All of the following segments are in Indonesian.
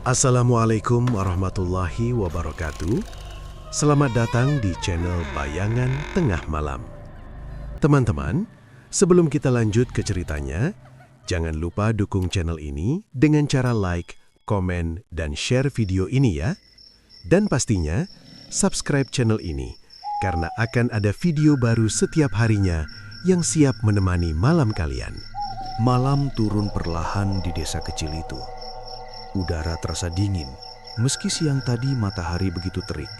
Assalamualaikum warahmatullahi wabarakatuh. Selamat datang di channel Bayangan Tengah Malam. Teman-teman, sebelum kita lanjut ke ceritanya, jangan lupa dukung channel ini dengan cara like, komen, dan share video ini ya. Dan pastinya, subscribe channel ini karena akan ada video baru setiap harinya yang siap menemani malam kalian. Malam turun perlahan di desa kecil itu. Udara terasa dingin, meski siang tadi matahari begitu terik.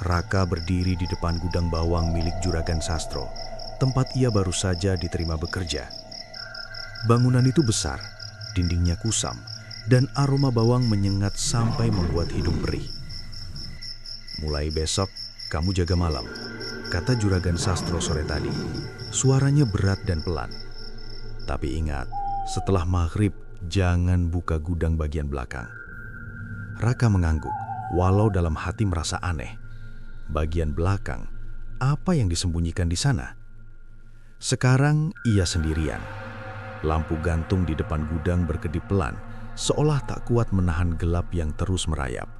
Raka berdiri di depan gudang bawang milik Juragan Sastro, tempat ia baru saja diterima bekerja. Bangunan itu besar, dindingnya kusam, dan aroma bawang menyengat sampai membuat hidung perih. "Mulai besok, kamu jaga malam," kata Juragan Sastro sore tadi. Suaranya berat dan pelan. "Tapi ingat, setelah maghrib, jangan buka gudang bagian belakang." Raka mengangguk, walau dalam hati merasa aneh. Bagian belakang, apa yang disembunyikan di sana? Sekarang ia sendirian. Lampu gantung di depan gudang berkedip pelan, seolah tak kuat menahan gelap yang terus merayap.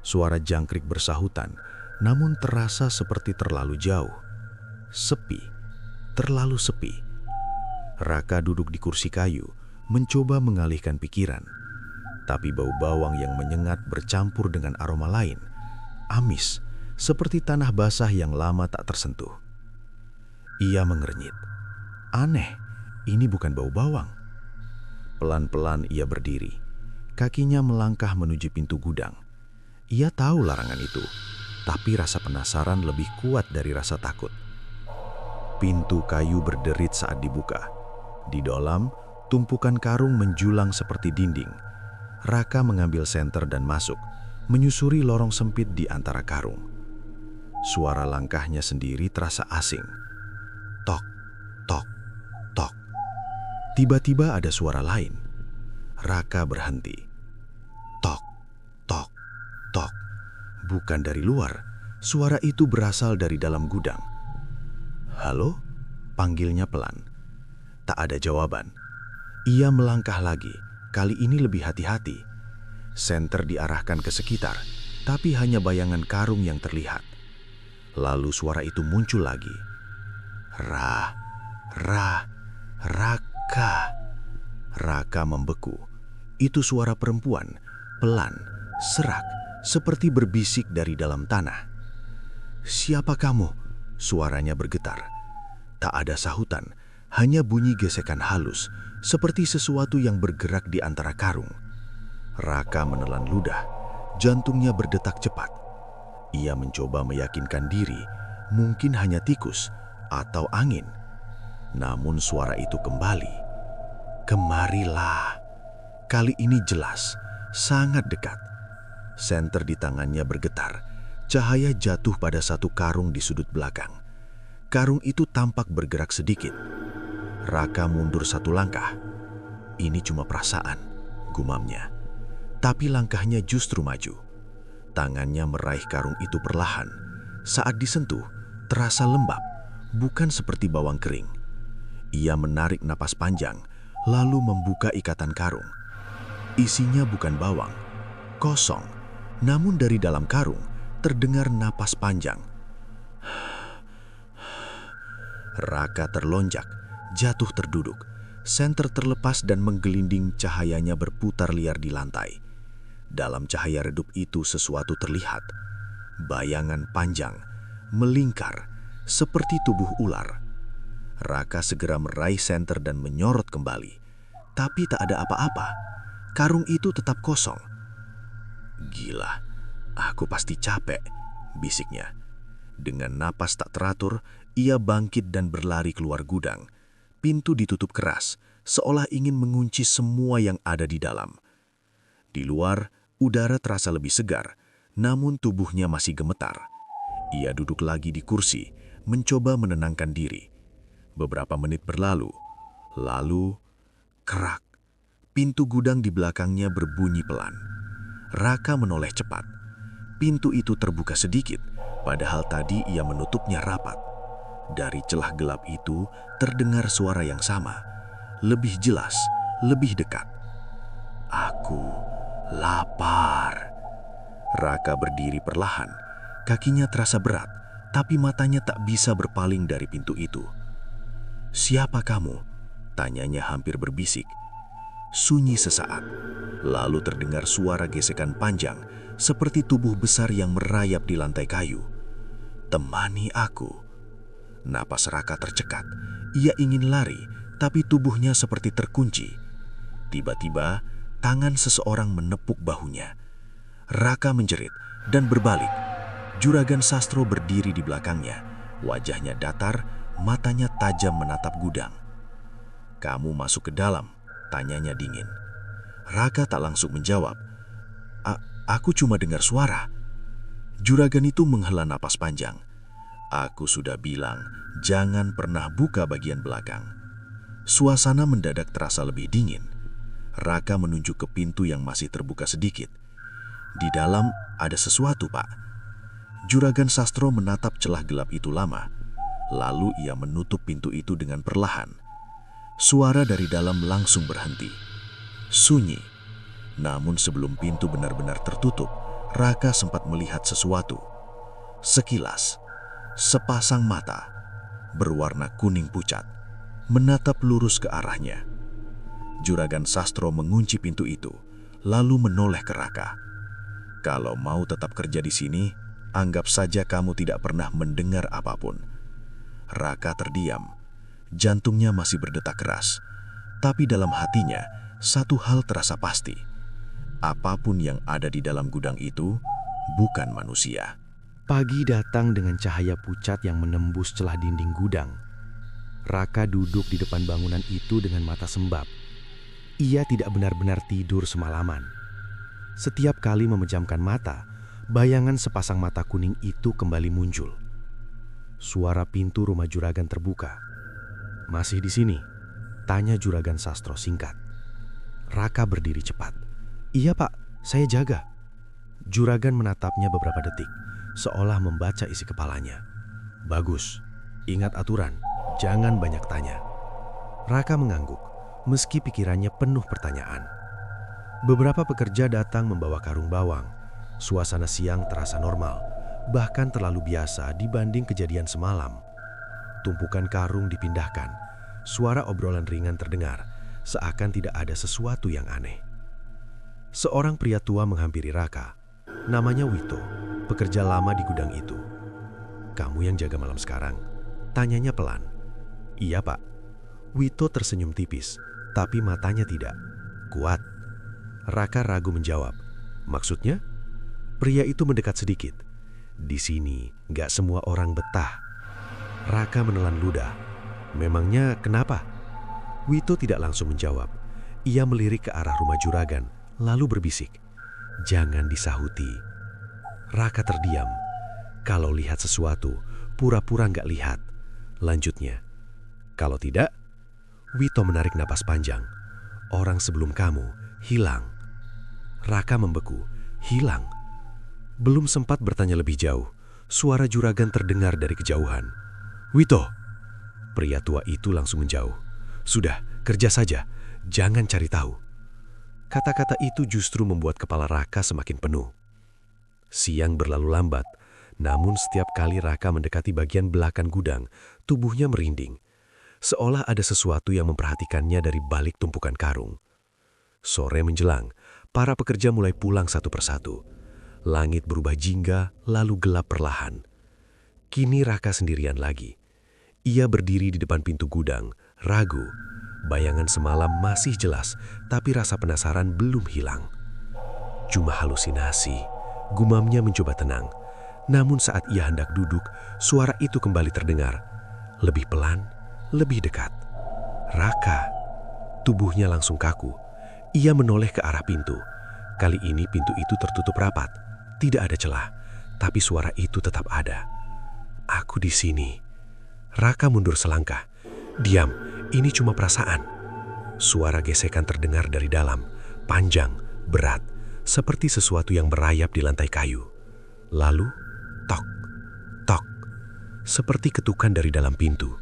Suara jangkrik bersahutan, namun terasa seperti terlalu jauh. Sepi, terlalu sepi. Raka duduk di kursi kayu, mencoba mengalihkan pikiran. Tapi bau bawang yang menyengat bercampur dengan aroma lain, amis, seperti tanah basah yang lama tak tersentuh. Ia mengernyit. Aneh, ini bukan bau bawang. Pelan-pelan ia berdiri. Kakinya melangkah menuju pintu gudang. Ia tahu larangan itu, tapi rasa penasaran lebih kuat dari rasa takut. Pintu kayu berderit saat dibuka. Di dalam, tumpukan karung menjulang seperti dinding. Raka mengambil senter dan masuk, menyusuri lorong sempit di antara karung. Suara langkahnya sendiri terasa asing. Tok, tok, tok. Tiba-tiba ada suara lain. Raka berhenti. Tok, tok, tok. Bukan dari luar, suara itu berasal dari dalam gudang. "Halo?" panggilnya pelan. Tak ada jawaban. Ia melangkah lagi, kali ini lebih hati-hati. Senter diarahkan ke sekitar, tapi hanya bayangan karung yang terlihat. Lalu suara itu muncul lagi. Raka. Raka membeku. Itu suara perempuan, pelan, serak, seperti berbisik dari dalam tanah. "Siapa kamu?" Suaranya bergetar. Tak ada sahutan, hanya bunyi gesekan halus, seperti sesuatu yang bergerak di antara karung. Raka menelan ludah, jantungnya berdetak cepat. Ia mencoba meyakinkan diri, mungkin hanya tikus atau angin. Namun suara itu kembali. "Kemarilah." Kali ini jelas, sangat dekat. Senter di tangannya bergetar, cahaya jatuh pada satu karung di sudut belakang. Karung itu tampak bergerak sedikit. Raka mundur satu langkah. "Ini cuma perasaan," gumamnya. Tapi langkahnya justru maju. Tangannya meraih karung itu perlahan. Saat disentuh, terasa lembab, bukan seperti bawang kering. Ia menarik napas panjang, lalu membuka ikatan karung. Isinya bukan bawang, kosong. Namun dari dalam karung, terdengar napas panjang. Raka terlonjak, jatuh terduduk. Senter terlepas dan menggelinding, cahayanya berputar liar di lantai. Dalam cahaya redup itu sesuatu terlihat. Bayangan panjang, melingkar, seperti tubuh ular. Raka segera meraih senter dan menyorot kembali. Tapi tak ada apa-apa. Karung itu tetap kosong. "Gila, aku pasti capek," bisiknya. Dengan napas tak teratur, ia bangkit dan berlari keluar gudang. Pintu ditutup keras, seolah ingin mengunci semua yang ada di dalam. Di luar, udara terasa lebih segar, namun tubuhnya masih gemetar. Ia duduk lagi di kursi, mencoba menenangkan diri. Beberapa menit berlalu, lalu kerak. Pintu gudang di belakangnya berbunyi pelan. Raka menoleh cepat. Pintu itu terbuka sedikit, padahal tadi ia menutupnya rapat. Dari celah gelap itu terdengar suara yang sama, lebih jelas, lebih dekat. "Aku Lapar. Raka berdiri perlahan. Kakinya terasa berat, tapi matanya tak bisa berpaling dari pintu itu. "Siapa kamu?" tanyanya hampir berbisik. Sunyi sesaat, lalu terdengar suara gesekan panjang seperti tubuh besar yang merayap di lantai kayu. "Temani aku." Napas Raka tercekat. Ia ingin lari, tapi tubuhnya seperti terkunci. Tiba-tiba, tangan seseorang menepuk bahunya. Raka menjerit dan berbalik. Juragan Sastro berdiri di belakangnya. Wajahnya datar, matanya tajam menatap gudang. "Kamu masuk ke dalam?" tanyanya dingin. Raka tak langsung menjawab. Aku cuma dengar suara." Juragan itu menghela napas panjang. "Aku sudah bilang, jangan pernah buka bagian belakang." Suasana mendadak terasa lebih dingin. Raka menunjuk ke pintu yang masih terbuka sedikit. "Di dalam ada sesuatu, Pak." Juragan Sastro menatap celah gelap itu lama. Lalu ia menutup pintu itu dengan perlahan. Suara dari dalam langsung berhenti. Sunyi. Namun sebelum pintu benar-benar tertutup, Raka sempat melihat sesuatu. Sekilas, sepasang mata berwarna kuning pucat menatap lurus ke arahnya. Juragan Sastro mengunci pintu itu, lalu menoleh ke Raka. "Kalau mau tetap kerja di sini, anggap saja kamu tidak pernah mendengar apapun." Raka terdiam. Jantungnya masih berdetak keras. Tapi dalam hatinya, satu hal terasa pasti. Apapun yang ada di dalam gudang itu, bukan manusia. Pagi datang dengan cahaya pucat yang menembus celah dinding gudang. Raka duduk di depan bangunan itu dengan mata sembab. Ia tidak benar-benar tidur semalaman. Setiap kali memejamkan mata, bayangan sepasang mata kuning itu kembali muncul. Suara pintu rumah juragan terbuka. "Masih di sini?" tanya Juragan Sastro singkat. Raka berdiri cepat. "Iya, Pak, saya jaga." Juragan menatapnya beberapa detik, seolah membaca isi kepalanya. "Bagus, ingat aturan, jangan banyak tanya." Raka mengangguk, meski pikirannya penuh pertanyaan. Beberapa pekerja datang membawa karung bawang. Suasana siang terasa normal, bahkan terlalu biasa dibanding kejadian semalam. Tumpukan karung dipindahkan. Suara obrolan ringan terdengar, seakan tidak ada sesuatu yang aneh. Seorang pria tua menghampiri Raka. Namanya Wito, pekerja lama di gudang itu. "Kamu yang jaga malam sekarang?" tanyanya pelan. "Iya, Pak." Wito tersenyum tipis, tapi matanya tidak kuat. Raka ragu menjawab. "Maksudnya?" Pria itu mendekat sedikit. "Di sini gak semua orang betah." Raka menelan ludah. "Memangnya kenapa?" Wito tidak langsung menjawab. Ia melirik ke arah rumah juragan, lalu berbisik, "Jangan disahuti." Raka terdiam. Kalau lihat sesuatu, pura-pura nggak lihat. Lanjutnya, "Kalau tidak?" Wito menarik napas panjang. "Orang sebelum kamu hilang." Raka membeku. "Hilang?" Belum sempat bertanya lebih jauh, suara juragan terdengar dari kejauhan. "Wito!" Pria tua itu langsung menjauh. "Sudah, kerja saja, jangan cari tahu." Kata-kata itu justru membuat kepala Raka semakin penuh. Siang berlalu lambat, namun setiap kali Raka mendekati bagian belakang gudang, tubuhnya merinding. Seolah ada sesuatu yang memperhatikannya dari balik tumpukan karung. Sore menjelang, para pekerja mulai pulang satu persatu. Langit berubah jingga, lalu gelap perlahan. Kini Raka sendirian lagi. Ia berdiri di depan pintu gudang, ragu. Bayangan semalam masih jelas, tapi rasa penasaran belum hilang. "Cuma halusinasi," gumamnya mencoba tenang. Namun saat ia hendak duduk, suara itu kembali terdengar. Lebih pelan, lebih dekat. "Raka." Tubuhnya langsung kaku. Ia menoleh ke arah pintu. Kali ini pintu itu tertutup rapat. Tidak ada celah, tapi suara itu tetap ada. "Aku di sini." Raka mundur selangkah. "Diam, ini cuma perasaan." Suara gesekan terdengar dari dalam, panjang, berat, seperti sesuatu yang merayap di lantai kayu. Lalu, tok, tok, seperti ketukan dari dalam pintu.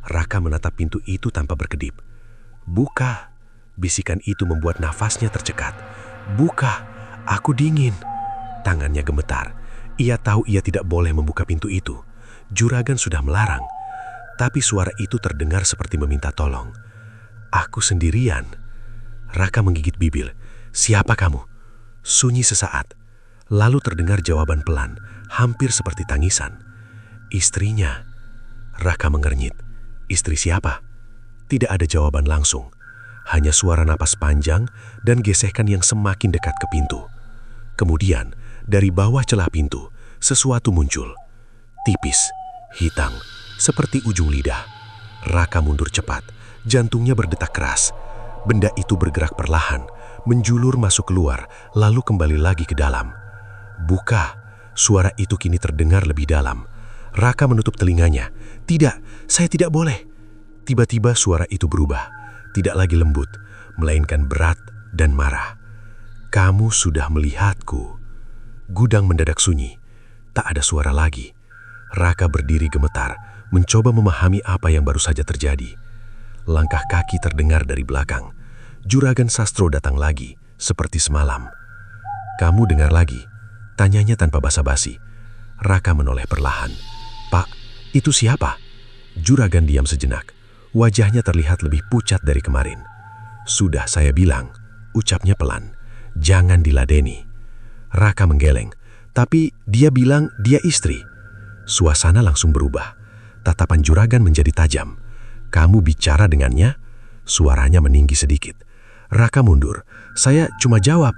Raka menatap pintu itu tanpa berkedip. "Buka!" Bisikan itu membuat nafasnya tercekat. "Buka, aku dingin." Tangannya gemetar. Ia tahu ia tidak boleh membuka pintu itu. Juragan sudah melarang. Tapi suara itu terdengar seperti meminta tolong. "Aku sendirian." Raka menggigit bibir. "Siapa kamu?" Sunyi sesaat. Lalu terdengar jawaban pelan, hampir seperti tangisan. "Istrinya." Raka mengernyit. "Istri siapa?" Tidak ada jawaban langsung. Hanya suara napas panjang dan gesekan yang semakin dekat ke pintu. Kemudian, dari bawah celah pintu, sesuatu muncul. Tipis, hitam, seperti ujung lidah. Raka mundur cepat, jantungnya berdetak keras. Benda itu bergerak perlahan, menjulur masuk keluar, lalu kembali lagi ke dalam. "Buka." Suara itu kini terdengar lebih dalam. Raka menutup telinganya. "Tidak, saya tidak boleh." Tiba-tiba suara itu berubah. Tidak lagi lembut, melainkan berat dan marah. "Kamu sudah melihatku." Gudang mendadak sunyi. Tak ada suara lagi. Raka berdiri gemetar, mencoba memahami apa yang baru saja terjadi. Langkah kaki terdengar dari belakang. Juragan Sastro datang lagi, seperti semalam. "Kamu dengar lagi?" Tanyanya tanpa basa-basi. Raka menoleh perlahan. "Pak, itu siapa?" Juragan diam sejenak. Wajahnya terlihat lebih pucat dari kemarin. "Sudah saya bilang," ucapnya pelan. "Jangan diladeni." Raka menggeleng. "Tapi dia bilang dia istri." Suasana langsung berubah. Tatapan juragan menjadi tajam. "Kamu bicara dengannya?" Suaranya meninggi sedikit. Raka mundur. "Saya cuma jawab."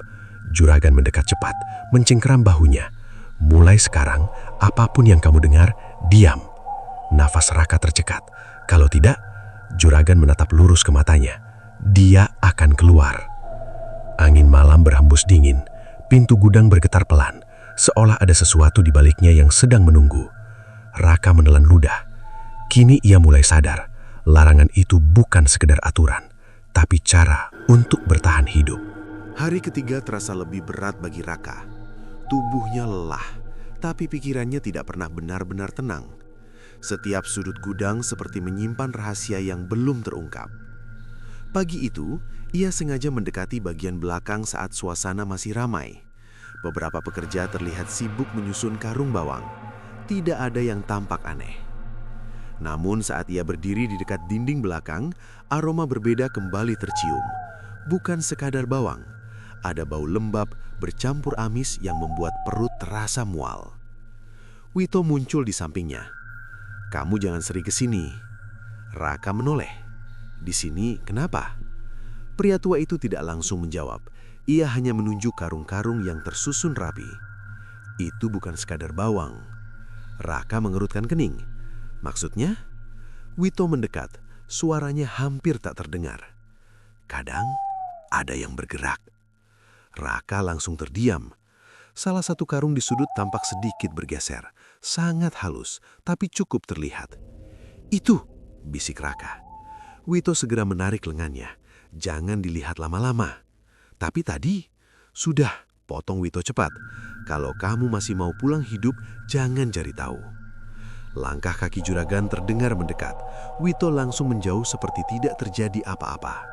Juragan mendekat cepat, mencengkeram bahunya. "Mulai sekarang, apapun yang kamu dengar, diam." Nafas Raka tercekat. Kalau tidak, juragan menatap lurus ke matanya. "Dia akan keluar." Angin malam berhembus dingin. Pintu gudang bergetar pelan, seolah ada sesuatu di baliknya yang sedang menunggu. Raka menelan ludah. Kini ia mulai sadar, larangan itu bukan sekedar aturan, tapi cara untuk bertahan hidup. Hari ketiga terasa lebih berat bagi Raka. Tubuhnya lelah, tapi pikirannya tidak pernah benar-benar tenang. Setiap sudut gudang seperti menyimpan rahasia yang belum terungkap. Pagi itu, ia sengaja mendekati bagian belakang saat suasana masih ramai. Beberapa pekerja terlihat sibuk menyusun karung bawang. Tidak ada yang tampak aneh. Namun saat ia berdiri di dekat dinding belakang, aroma berbeda kembali tercium. Bukan sekadar bawang, ada bau lembab bercampur amis yang membuat perut terasa mual. Wito muncul di sampingnya. "Kamu jangan sering ke sini." Raka menoleh. "Di sini kenapa?" Pria tua itu tidak langsung menjawab. Ia hanya menunjuk karung-karung yang tersusun rapi. "Itu bukan sekadar bawang." Raka mengerutkan kening. "Maksudnya?" Wito mendekat. Suaranya hampir tak terdengar. "Kadang ada yang bergerak." Raka langsung terdiam. Salah satu karung di sudut tampak sedikit bergeser. Sangat halus, tapi cukup terlihat. "Itu!" bisik Raka. Wito segera menarik lengannya. "Jangan dilihat lama-lama." "Tapi tadi..." "Sudah," potong Wito cepat. "Kalau kamu masih mau pulang hidup, jangan cari tahu." Langkah kaki juragan terdengar mendekat. Wito langsung menjauh seperti tidak terjadi apa-apa.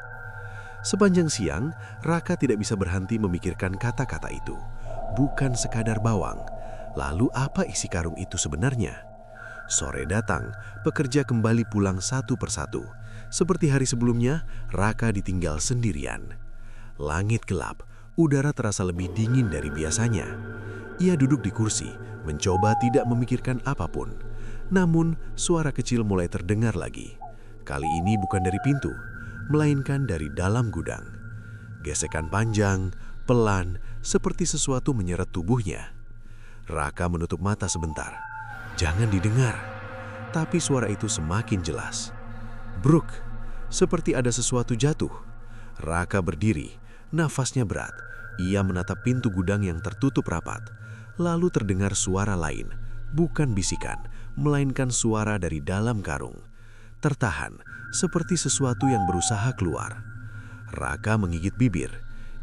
Sepanjang siang, Raka tidak bisa berhenti memikirkan kata-kata itu. Bukan sekadar bawang. Lalu apa isi karung itu sebenarnya? Sore datang, pekerja kembali pulang satu persatu. Seperti hari sebelumnya, Raka ditinggal sendirian. Langit gelap, udara terasa lebih dingin dari biasanya. Ia duduk di kursi, mencoba tidak memikirkan apapun. Namun, suara kecil mulai terdengar lagi. Kali ini bukan dari pintu, melainkan dari dalam gudang. Gesekan panjang, pelan, seperti sesuatu menyeret tubuhnya. Raka menutup mata sebentar. Jangan didengar. Tapi suara itu semakin jelas. Bruk, seperti ada sesuatu jatuh. Raka berdiri, nafasnya berat. Ia menatap pintu gudang yang tertutup rapat. Lalu terdengar suara lain, bukan bisikan, melainkan suara dari dalam karung. Tertahan, seperti sesuatu yang berusaha keluar. Raka menggigit bibir.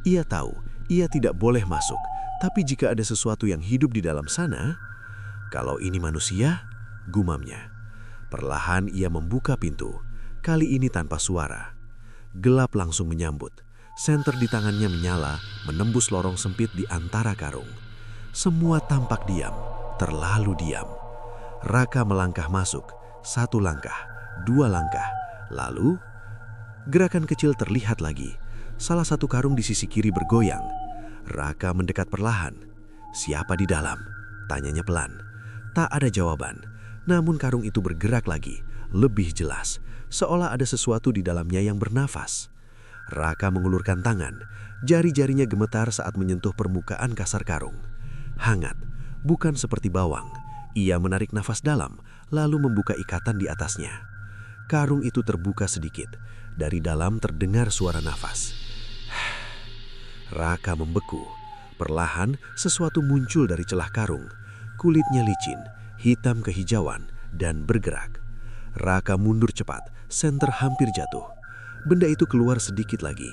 Ia tahu, ia tidak boleh masuk. Tapi jika ada sesuatu yang hidup di dalam sana, kalau ini manusia, gumamnya. Perlahan ia membuka pintu, kali ini tanpa suara. Gelap langsung menyambut. Senter di tangannya menyala, menembus lorong sempit di antara karung. Semua tampak diam, terlalu diam. Raka melangkah masuk, 1 langkah, 2 langkah. Lalu, gerakan kecil terlihat lagi. Salah satu karung di sisi kiri bergoyang. Raka mendekat perlahan. "Siapa di dalam?" tanyanya pelan. Tak ada jawaban. Namun karung itu bergerak lagi, lebih jelas, seolah ada sesuatu di dalamnya yang bernafas. Raka mengulurkan tangan, jari-jarinya gemetar saat menyentuh permukaan kasar karung. Hangat, bukan seperti bawang. Ia menarik nafas dalam, lalu membuka ikatan di atasnya. Karung itu terbuka sedikit. Dari dalam terdengar suara nafas. Raka membeku. Perlahan, sesuatu muncul dari celah karung. Kulitnya licin, hitam kehijauan, dan bergerak. Raka mundur cepat, senter hampir jatuh. Benda itu keluar sedikit lagi,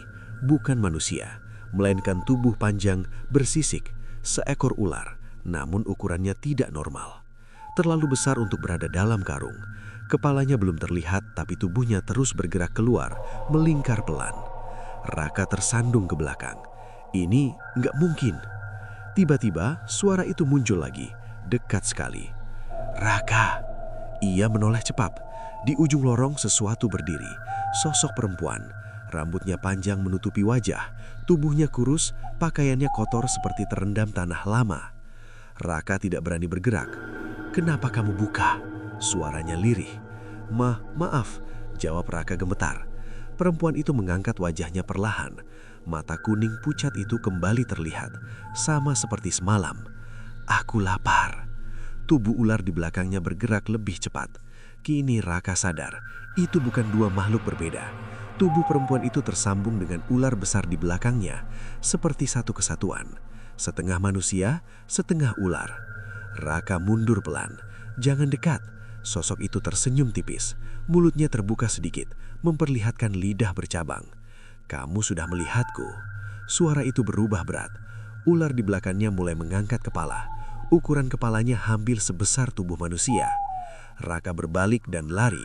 bukan manusia, melainkan tubuh panjang, bersisik, seekor ular, namun ukurannya tidak normal. Terlalu besar untuk berada dalam karung. Kepalanya belum terlihat, tapi tubuhnya terus bergerak keluar, melingkar pelan. Raka tersandung ke belakang. Ini nggak mungkin. Tiba-tiba, suara itu muncul lagi, dekat sekali. "Raka!" Ia menoleh cepat. Di ujung lorong sesuatu berdiri, sosok perempuan. Rambutnya panjang menutupi wajah, tubuhnya kurus, pakaiannya kotor seperti terendam tanah lama. Raka tidak berani bergerak. "Kenapa kamu buka?" Suaranya lirih. Maaf," jawab Raka gemetar. Perempuan itu mengangkat wajahnya perlahan. Mata kuning pucat itu kembali terlihat, sama seperti semalam. "Aku lapar." Tubuh ular di belakangnya bergerak lebih cepat. Kini Raka sadar, itu bukan 2 makhluk berbeda. Tubuh perempuan itu tersambung dengan ular besar di belakangnya, seperti satu kesatuan. Setengah manusia, setengah ular. Raka mundur pelan. "Jangan dekat." Sosok itu tersenyum tipis. Mulutnya terbuka sedikit, memperlihatkan lidah bercabang. "Kamu sudah melihatku." Suara itu berubah berat. Ular di belakangnya mulai mengangkat kepala. Ukuran kepalanya hampir sebesar tubuh manusia. Raka berbalik dan lari.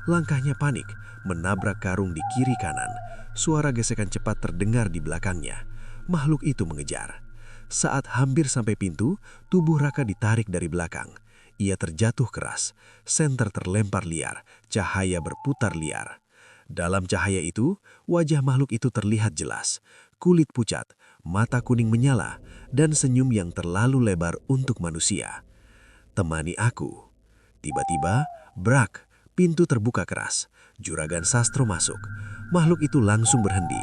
Langkahnya panik, menabrak karung di kiri kanan. Suara gesekan cepat terdengar di belakangnya. Makhluk itu mengejar. Saat hampir sampai pintu, tubuh Raka ditarik dari belakang. Ia terjatuh keras. Senter terlempar liar, cahaya berputar liar. Dalam cahaya itu, wajah makhluk itu terlihat jelas. Kulit pucat, mata kuning menyala, dan senyum yang terlalu lebar untuk manusia. "Temani aku." Tiba-tiba, brak, pintu terbuka keras. Juragan Sastro masuk. Makhluk itu langsung berhenti.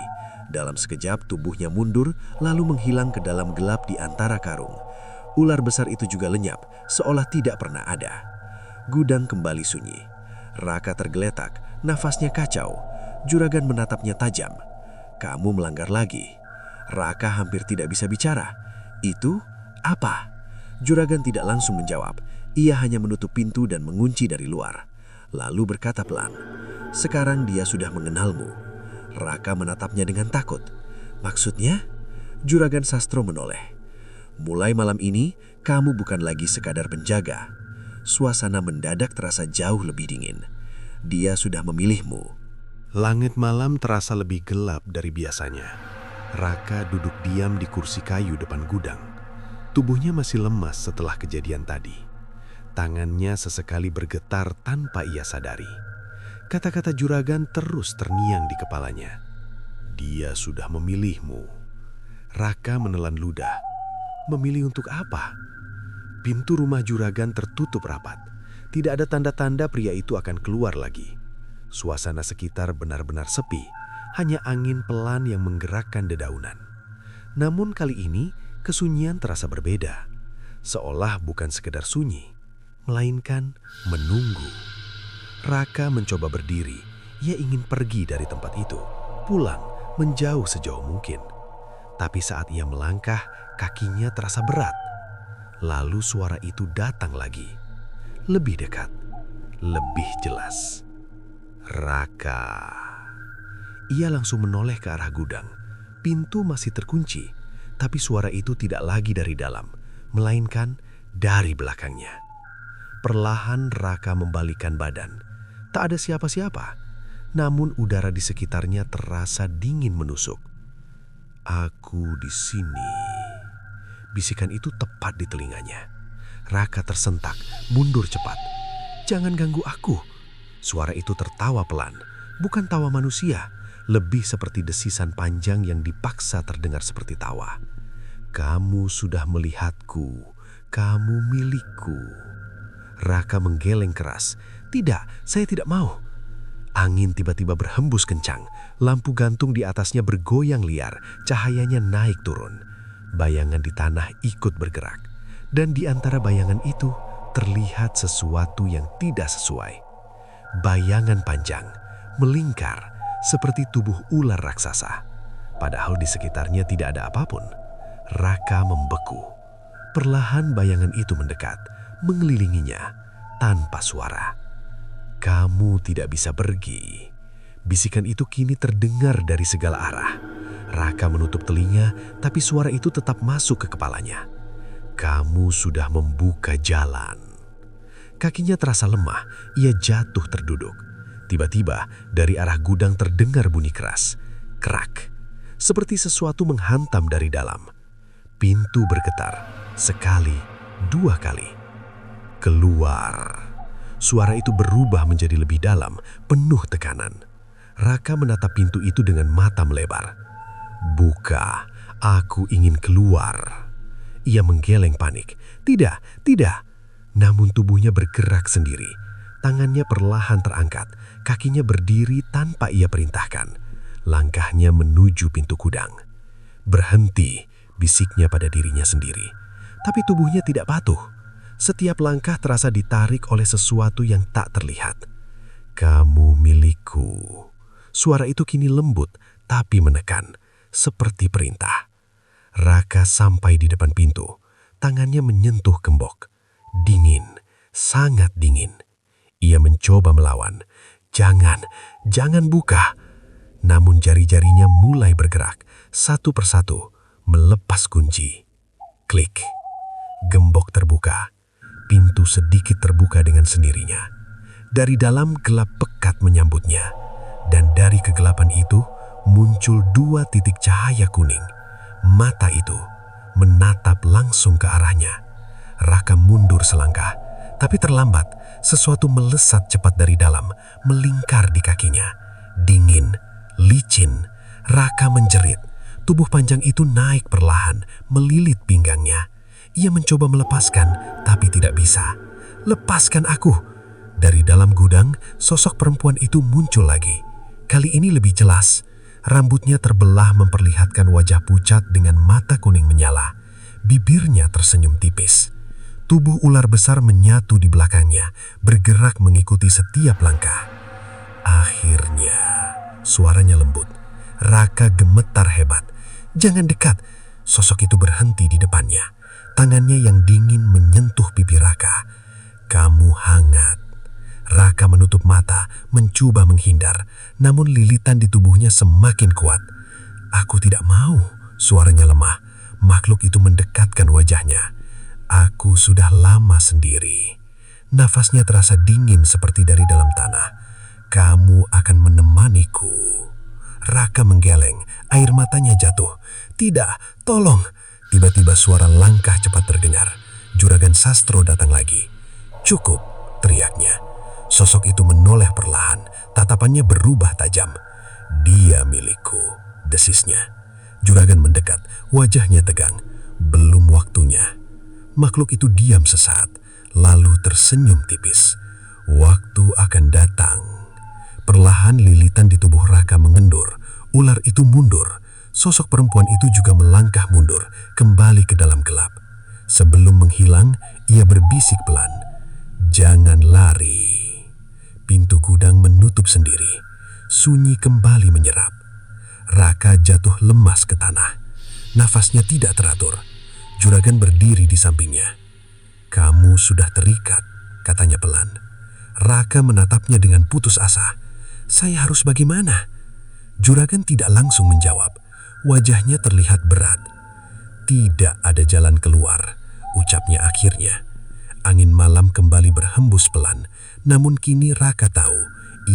Dalam sekejap tubuhnya mundur, lalu menghilang ke dalam gelap di antara karung. Ular besar itu juga lenyap, seolah tidak pernah ada. Gudang kembali sunyi. Raka tergeletak, nafasnya kacau. Juragan menatapnya tajam. "Kamu melanggar lagi." Raka hampir tidak bisa bicara. "Itu apa?" Juragan tidak langsung menjawab. Ia hanya menutup pintu dan mengunci dari luar. Lalu berkata pelan, "Sekarang dia sudah mengenalmu." Raka menatapnya dengan takut. "Maksudnya?" Juragan Sastro menoleh. "Mulai malam ini, kamu bukan lagi sekadar penjaga." Suasana mendadak terasa jauh lebih dingin. Dia sudah memilihmu. Langit malam terasa lebih gelap dari biasanya. Raka duduk diam di kursi kayu depan gudang. Tubuhnya masih lemas setelah kejadian tadi. Tangannya sesekali bergetar tanpa ia sadari. Kata-kata juragan terus terngiang di kepalanya. "Dia sudah memilihmu." Raka menelan ludah. Memilih untuk apa? Pintu rumah juragan tertutup rapat. Tidak ada tanda-tanda pria itu akan keluar lagi. Suasana sekitar benar-benar sepi. Hanya angin pelan yang menggerakkan dedaunan. Namun kali ini, kesunyian terasa berbeda. Seolah bukan sekedar sunyi, melainkan menunggu. Raka mencoba berdiri. Ia ingin pergi dari tempat itu, pulang, menjauh sejauh mungkin. Tapi saat ia melangkah, kakinya terasa berat. Lalu suara itu datang lagi. Lebih dekat, lebih jelas. "Raka." Ia langsung menoleh ke arah gudang. Pintu masih terkunci, tapi suara itu tidak lagi dari dalam, melainkan dari belakangnya. Perlahan Raka membalikkan badan. Tak ada siapa-siapa, namun udara di sekitarnya terasa dingin menusuk. Aku di sini. Bisikan itu tepat di telinganya. Raka tersentak, mundur cepat. Jangan ganggu aku. Suara itu tertawa pelan, bukan tawa manusia, lebih seperti desisan panjang yang dipaksa terdengar seperti tawa. Kamu sudah melihatku, kamu milikku. Raka menggeleng keras. Tidak, saya tidak mau. Angin tiba-tiba berhembus kencang. Lampu gantung di atasnya bergoyang liar, cahayanya naik turun. Bayangan di tanah ikut bergerak. Dan di antara bayangan itu terlihat sesuatu yang tidak sesuai. Bayangan panjang, melingkar, seperti tubuh ular raksasa. Padahal di sekitarnya tidak ada apapun. Raka membeku. Perlahan bayangan itu mendekat, mengelilinginya tanpa suara. Kamu tidak bisa pergi. Bisikan itu kini terdengar dari segala arah. Raka menutup telinga, tapi suara itu tetap masuk ke kepalanya. Kamu sudah membuka jalan. Kakinya terasa lemah, ia jatuh terduduk. Tiba-tiba dari arah gudang terdengar bunyi keras. Krak, seperti sesuatu menghantam dari dalam. Pintu bergetar, sekali, dua kali. Keluar. Suara itu berubah menjadi lebih dalam, penuh tekanan. Raka menatap pintu itu dengan mata melebar. Buka, aku ingin keluar. Ia menggeleng panik. Tidak, tidak. Namun tubuhnya bergerak sendiri. Tangannya perlahan terangkat, kakinya berdiri tanpa ia perintahkan. Langkahnya menuju pintu gudang. Berhenti, bisiknya pada dirinya sendiri. Tapi tubuhnya tidak patuh. Setiap langkah terasa ditarik oleh sesuatu yang tak terlihat. Kamu milikku. Suara itu kini lembut, tapi menekan, seperti perintah. Raka sampai di depan pintu. Tangannya menyentuh gembok. Dingin, sangat dingin. Ia mencoba melawan. Jangan buka. Namun jari-jarinya mulai bergerak, satu persatu, melepas kunci. Klik. Gembok terbuka. Pintu sedikit terbuka dengan sendirinya. Dari dalam gelap pekat menyambutnya. Dan dari kegelapan itu muncul dua titik cahaya kuning. Mata itu menatap langsung ke arahnya. Raka mundur selangkah, tapi terlambat. Sesuatu melesat cepat dari dalam, melingkar di kakinya. Dingin, licin. Raka menjerit. Tubuh panjang itu naik perlahan, melilit pinggangnya. Ia mencoba melepaskan, tapi tidak bisa. Lepaskan aku. Dari dalam gudang, sosok perempuan itu muncul lagi. Kali ini lebih jelas. Rambutnya terbelah memperlihatkan wajah pucat dengan mata kuning menyala. Bibirnya tersenyum tipis. Tubuh ular besar menyatu di belakangnya, bergerak mengikuti setiap langkah. Akhirnya, suaranya lembut. Raka gemetar hebat. Jangan dekat. Sosok itu berhenti di depannya. Tangannya yang dingin menyentuh pipi Raka. Kamu hangat. Raka menutup mata, mencoba menghindar. Namun lilitan di tubuhnya semakin kuat. Aku tidak mau. Suaranya lemah. Makhluk itu mendekatkan wajahnya. Aku sudah lama sendiri. Nafasnya terasa dingin seperti dari dalam tanah. Kamu akan menemaniku. Raka menggeleng, air matanya jatuh. Tidak, tolong. Tiba-tiba suara langkah cepat terdengar. Juragan Sastro datang lagi. Cukup, teriaknya. Sosok itu menoleh perlahan, tatapannya berubah tajam. Dia milikku, desisnya. Juragan mendekat, wajahnya tegang. Belum waktunya. Makhluk itu diam sesaat, lalu tersenyum tipis. Waktu akan datang. Perlahan lilitan di tubuh Raka mengendur. Ular itu mundur. Sosok perempuan itu juga melangkah mundur, kembali ke dalam gelap. Sebelum menghilang, ia berbisik pelan. Jangan lari. Pintu gudang menutup sendiri. Sunyi kembali menyerap. Raka jatuh lemas ke tanah. Nafasnya tidak teratur. Juragan berdiri di sampingnya. Kamu sudah terikat, katanya pelan. Raka menatapnya dengan putus asa. Saya harus bagaimana? Juragan tidak langsung menjawab. Wajahnya terlihat berat. Tidak ada jalan keluar, ucapnya akhirnya. Angin malam kembali berhembus pelan. Namun kini Raka tahu,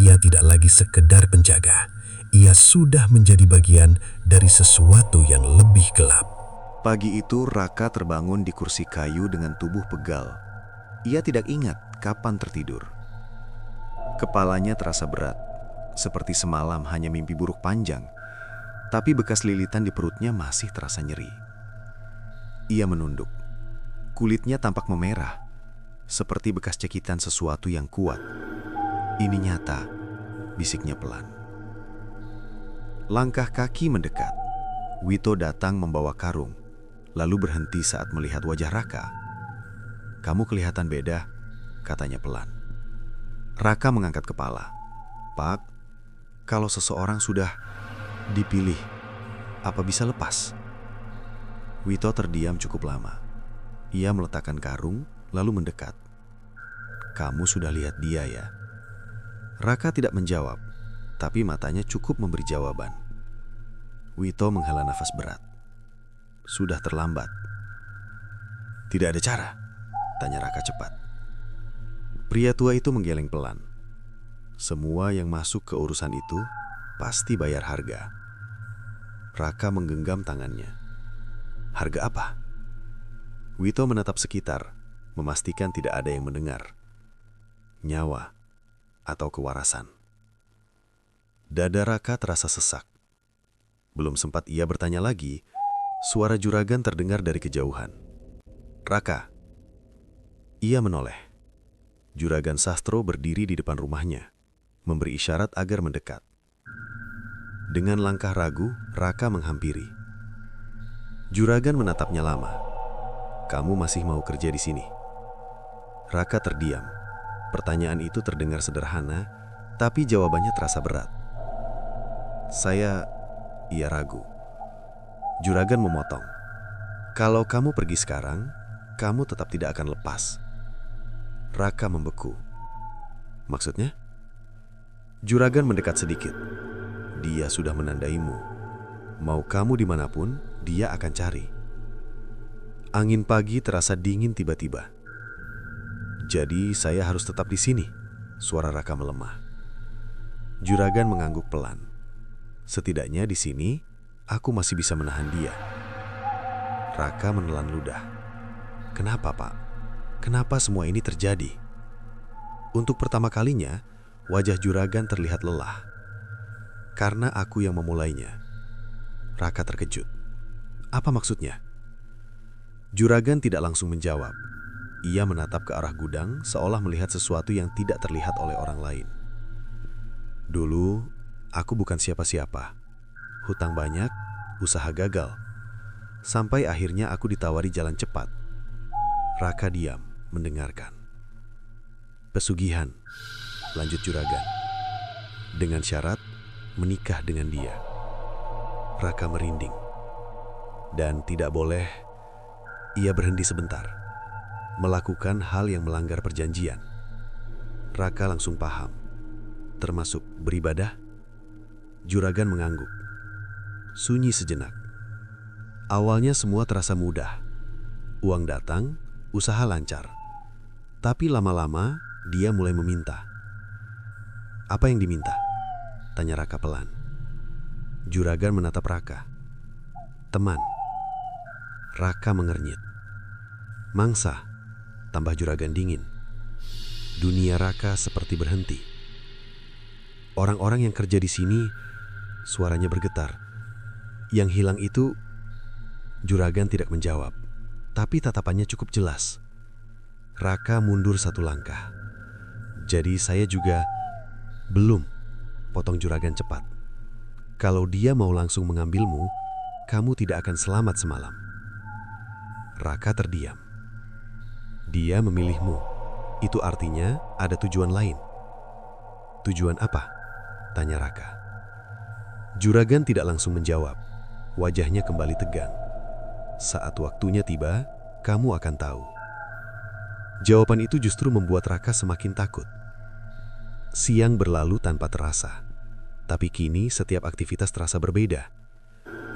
ia tidak lagi sekedar penjaga. ia sudah menjadi bagian dari sesuatu yang lebih gelap. Pagi itu Raka terbangun di kursi kayu dengan tubuh pegal. Ia tidak ingat kapan tertidur. Kepalanya terasa berat, seperti semalam hanya mimpi buruk panjang, tapi bekas lilitan di perutnya masih terasa nyeri. Ia menunduk. Kulitnya tampak memerah, seperti bekas cekitan sesuatu yang kuat. "Ini nyata," bisiknya pelan. Langkah kaki mendekat. Wito datang membawa karung, lalu berhenti saat melihat wajah Raka. "Kamu kelihatan beda," katanya pelan. Raka mengangkat kepala. "Pak, kalau seseorang sudah dipilih, apa bisa lepas?" Wito terdiam cukup lama. Ia meletakkan karung, lalu mendekat. "Kamu sudah lihat dia ya?" Raka tidak menjawab, tapi matanya cukup memberi jawaban. Wito menghela nafas berat. "Sudah terlambat." "Tidak ada cara?" tanya Raka cepat. Pria tua itu menggeleng pelan. "Semua yang masuk ke urusan itu pasti bayar harga." Raka menggenggam tangannya. "Harga apa?" Wito menatap sekitar, memastikan tidak ada yang mendengar. "Nyawa atau kewarasan." Dada Raka terasa sesak. Belum sempat ia bertanya lagi, suara juragan terdengar dari kejauhan. "Raka." Ia menoleh. Juragan Sastro berdiri di depan rumahnya, memberi isyarat agar mendekat. Dengan langkah ragu, Raka menghampiri. Juragan menatapnya lama. "Kamu masih mau kerja di sini?" Raka terdiam. Pertanyaan itu terdengar sederhana, tapi jawabannya terasa berat. Ia ragu. Juragan memotong. "Kalau kamu pergi sekarang, kamu tetap tidak akan lepas." Raka membeku. "Maksudnya?" Juragan mendekat sedikit. "Dia sudah menandaimu. Mau kamu dimanapun, dia akan cari." Angin pagi terasa dingin tiba-tiba. "Jadi saya harus tetap di sini?" Suara Raka melemah. Juragan mengangguk pelan. "Setidaknya di sini, aku masih bisa menahan dia." Raka menelan ludah. "Kenapa, Pak? Kenapa semua ini terjadi?" Untuk pertama kalinya, wajah juragan terlihat lelah. "Karena aku yang memulainya." Raka terkejut. "Apa maksudnya?" Juragan tidak langsung menjawab. Ia menatap ke arah gudang seolah melihat sesuatu yang tidak terlihat oleh orang lain. "Dulu, aku bukan siapa-siapa. Hutang banyak, usaha gagal. Sampai akhirnya aku ditawari jalan cepat." Raka diam, mendengarkan. "Pesugihan," lanjut juragan. "Dengan syarat menikah dengan dia." Raka merinding. "Dan tidak boleh..." Ia berhenti sebentar. "Melakukan hal yang melanggar perjanjian." Raka langsung paham. "Termasuk beribadah?" Juragan mengangguk. Sunyi sejenak. Awalnya semua terasa mudah. Uang datang, usaha lancar. Tapi lama-lama dia mulai meminta. "Apa yang diminta?" tanya Raka pelan. Juragan menatap Raka. "Teman." Raka mengernyit. "Mangsa," tambah juragan dingin. Dunia Raka seperti berhenti. "Orang-orang yang kerja di sini," suaranya bergetar. "Yang hilang itu..." Juragan tidak menjawab, tapi tatapannya cukup jelas. Raka mundur satu langkah. "Jadi saya juga..." "Belum," potong juragan cepat. "Kalau dia mau langsung mengambilmu, kamu tidak akan selamat semalam." Raka terdiam. "Dia memilihmu. Itu artinya ada tujuan lain." "Tujuan apa?" tanya Raka. Juragan tidak langsung menjawab. Wajahnya kembali tegang. "Saat waktunya tiba, kamu akan tahu." Jawaban itu justru membuat Raka semakin takut. Siang berlalu tanpa terasa. Tapi kini setiap aktivitas terasa berbeda.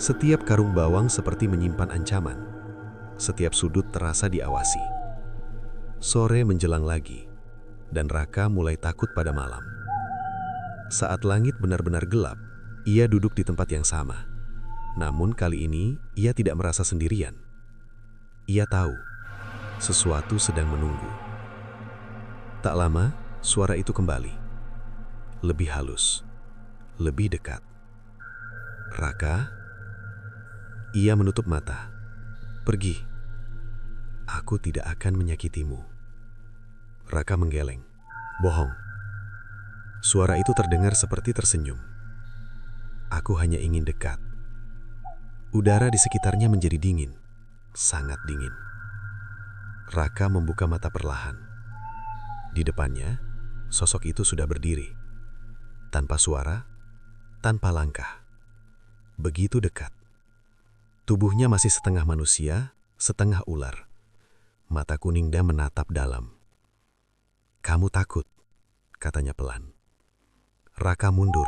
Setiap karung bawang seperti menyimpan ancaman. Setiap sudut terasa diawasi. Sore menjelang lagi, dan Raka mulai takut pada malam. Saat langit benar-benar gelap, Ia duduk di tempat yang sama. Namun kali ini ia tidak merasa sendirian. Ia tahu sesuatu sedang menunggu. Tak lama, suara itu kembali. Lebih halus, lebih dekat. Raka? Ia menutup mata. Pergi. Aku tidak akan menyakitimu. Raka menggeleng. Bohong. Suara itu terdengar seperti tersenyum. Aku hanya ingin dekat. Udara di sekitarnya menjadi dingin, sangat dingin. Raka membuka mata perlahan. Di depannya, sosok itu sudah berdiri. Tanpa suara, tanpa langkah. Begitu dekat. Tubuhnya masih setengah manusia, setengah ular. Mata Kuningda menatap dalam. Kamu takut, katanya pelan. Raka mundur,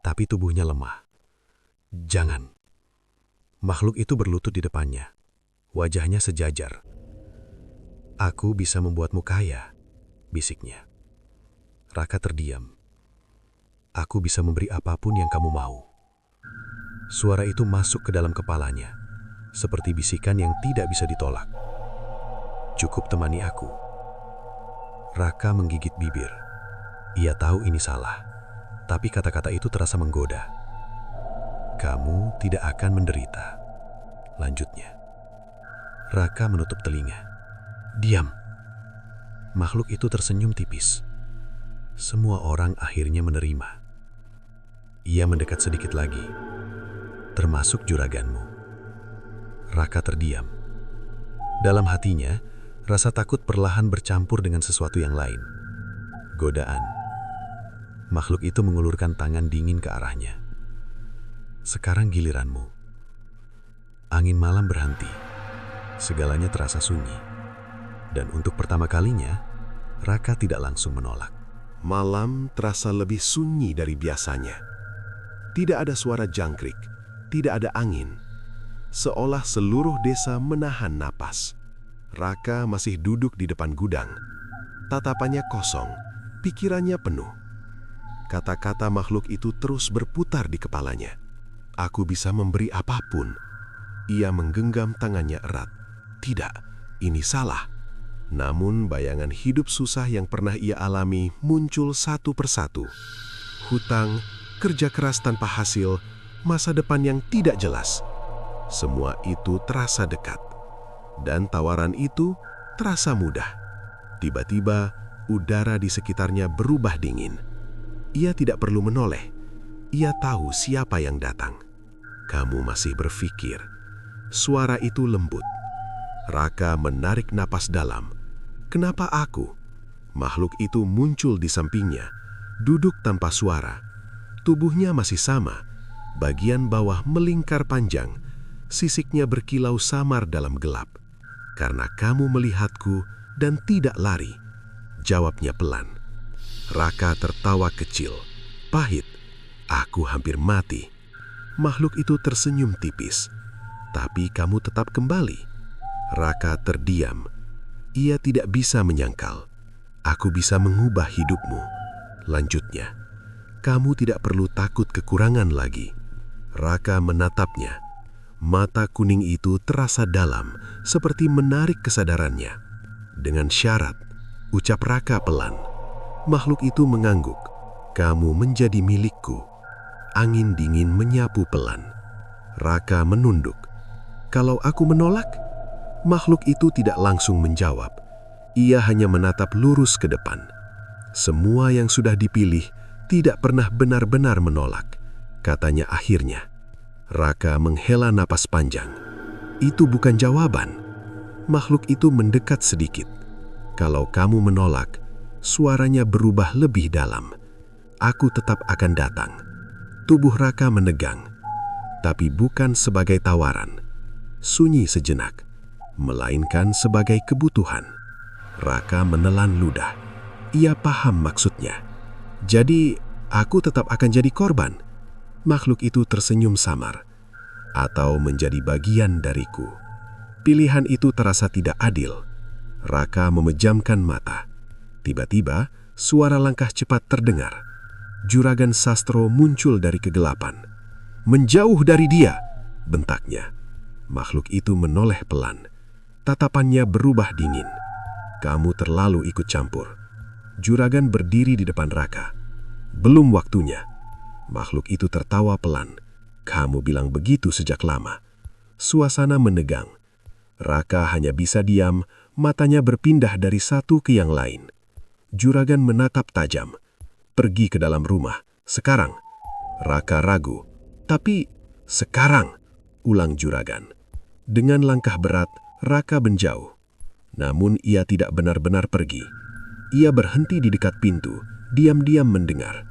tapi tubuhnya lemah. Jangan. Makhluk itu berlutut di depannya. Wajahnya sejajar. Aku bisa membuatmu kaya, bisiknya. Raka terdiam. Aku bisa memberi apapun yang kamu mau. Suara itu masuk ke dalam kepalanya, seperti bisikan yang tidak bisa ditolak. Cukup temani aku. Raka menggigit bibir. Ia tahu ini salah, tapi kata-kata itu terasa menggoda. Kamu tidak akan menderita, lanjutnya. Raka menutup telinga. Diam. Makhluk itu tersenyum tipis. Semua orang akhirnya menerima. Ia mendekat sedikit lagi, termasuk juraganmu. Raka terdiam. Dalam hatinya, rasa takut perlahan bercampur dengan sesuatu yang lain. Godaan. Makhluk itu mengulurkan tangan dingin ke arahnya. Sekarang giliranmu. Angin malam berhenti. Segalanya terasa sunyi. Dan untuk pertama kalinya, Raka tidak langsung menolak. Malam terasa lebih sunyi dari biasanya. Tidak ada suara jangkrik, tidak ada angin. Seolah seluruh desa menahan napas. Raka masih duduk di depan gudang. Tatapannya kosong, pikirannya penuh. Kata-kata makhluk itu terus berputar di kepalanya. Aku bisa memberi apapun. Ia menggenggam tangannya erat. Tidak, ini salah. Namun bayangan hidup susah yang pernah ia alami muncul satu persatu. Hutang, kerja keras tanpa hasil, masa depan yang tidak jelas. Semua itu terasa dekat. Dan tawaran itu terasa mudah. Tiba-tiba, udara di sekitarnya berubah dingin. Ia tidak perlu menoleh. Ia tahu siapa yang datang. Kamu masih berpikir. Suara itu lembut. Raka menarik napas dalam. Kenapa aku? Makhluk itu muncul di sampingnya, duduk tanpa suara. Tubuhnya masih sama. Bagian bawah melingkar panjang. Sisiknya berkilau samar dalam gelap. Karena kamu melihatku dan tidak lari. Jawabnya pelan. Raka tertawa kecil. Pahit. Aku hampir mati. Makhluk itu tersenyum tipis. Tapi kamu tetap kembali. Raka terdiam. Ia tidak bisa menyangkal. Aku bisa mengubah hidupmu. Lanjutnya. Kamu tidak perlu takut kekurangan lagi. Raka menatapnya. Mata kuning itu terasa dalam, seperti menarik kesadarannya. Dengan syarat, ucap Raka pelan. Makhluk itu mengangguk. Kamu menjadi milikku. Angin dingin menyapu pelan. Raka menunduk. Kalau aku menolak? Makhluk itu tidak langsung menjawab. Ia hanya menatap lurus ke depan. Semua yang sudah dipilih tidak pernah benar-benar menolak, katanya akhirnya. Raka menghela napas panjang. Itu bukan jawaban. Makhluk itu mendekat sedikit. Kalau kamu menolak, suaranya berubah lebih dalam. Aku tetap akan datang. Tubuh Raka menegang. Tapi bukan sebagai tawaran. Sunyi sejenak. Melainkan sebagai kebutuhan. Raka menelan ludah. Ia paham maksudnya. Jadi, aku tetap akan jadi korban. Makhluk itu tersenyum samar. Atau menjadi bagian dariku. Pilihan itu terasa tidak adil. Raka memejamkan mata. Tiba-tiba, suara langkah cepat terdengar. Juragan Sastro muncul dari kegelapan. Menjauh dari dia, bentaknya. Makhluk itu menoleh pelan. Tatapannya berubah dingin. Kamu terlalu ikut campur. Juragan berdiri di depan Raka. Belum waktunya. Makhluk itu tertawa pelan. Kamu bilang begitu sejak lama. Suasana menegang. Raka hanya bisa diam, matanya berpindah dari satu ke yang lain. Juragan menatap tajam. Pergi ke dalam rumah. Sekarang. Raka ragu. Tapi sekarang, ulang Juragan. Dengan langkah berat, Raka menjauh. Namun ia tidak benar-benar pergi. Ia berhenti di dekat pintu, diam-diam mendengar.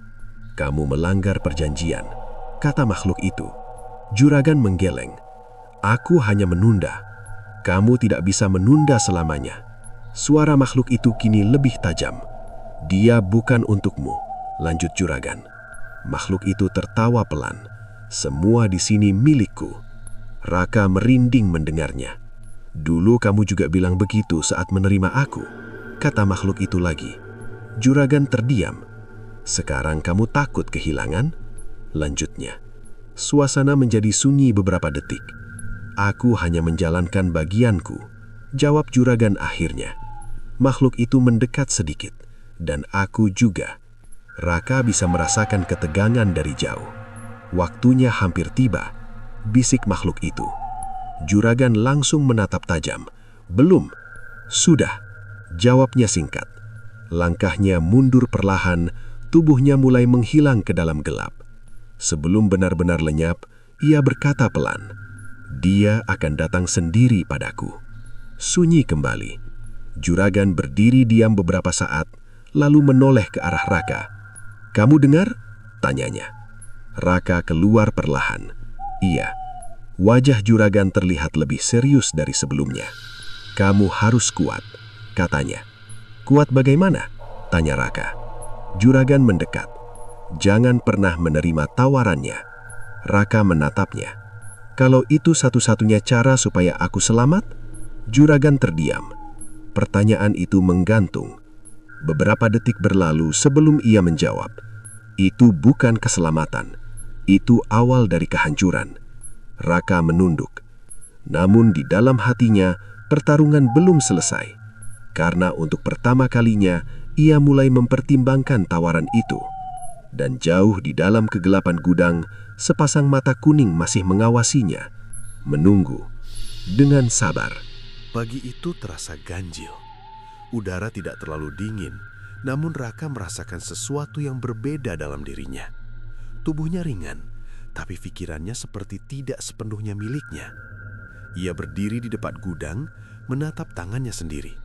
Kamu melanggar perjanjian, kata makhluk itu. Juragan menggeleng. Aku hanya menunda. Kamu tidak bisa menunda selamanya. Suara makhluk itu kini lebih tajam. Dia bukan untukmu, lanjut Juragan. Makhluk itu tertawa pelan. Semua di sini milikku. Raka merinding mendengarnya. Dulu kamu juga bilang begitu saat menerima aku, kata makhluk itu lagi. Juragan terdiam. Sekarang kamu takut kehilangan? Lanjutnya. Suasana menjadi sunyi beberapa detik. Aku hanya menjalankan bagianku, jawab Juragan akhirnya. Makhluk itu mendekat sedikit, dan aku juga. Raka bisa merasakan ketegangan dari jauh. Waktunya hampir tiba, bisik makhluk itu. Juragan langsung menatap tajam. Belum. Sudah. Jawabnya singkat. Langkahnya mundur perlahan, tubuhnya mulai menghilang ke dalam gelap. Sebelum benar-benar lenyap, ia berkata pelan, dia akan datang sendiri padaku. Sunyi kembali. Juragan berdiri diam beberapa saat, lalu menoleh ke arah Raka. Kamu dengar? Tanyanya. Raka keluar perlahan. Iya. Wajah Juragan terlihat lebih serius dari sebelumnya. Kamu harus kuat, katanya. Kuat bagaimana? Tanya Raka. Juragan mendekat. Jangan pernah menerima tawarannya. Raka menatapnya. Kalau itu satu-satunya cara supaya aku selamat? Juragan terdiam. Pertanyaan itu menggantung. Beberapa detik berlalu sebelum ia menjawab. Itu bukan keselamatan. Itu awal dari kehancuran. Raka menunduk. Namun di dalam hatinya, pertarungan belum selesai. Karena untuk pertama kalinya, ia mulai mempertimbangkan tawaran itu. Dan jauh di dalam kegelapan gudang, sepasang mata kuning masih mengawasinya. Menunggu. Dengan sabar. Pagi itu terasa ganjil. Udara tidak terlalu dingin, namun Raka merasakan sesuatu yang berbeda dalam dirinya. Tubuhnya ringan, tapi pikirannya seperti tidak sepenuhnya miliknya. Ia berdiri di depan gudang, menatap tangannya sendiri.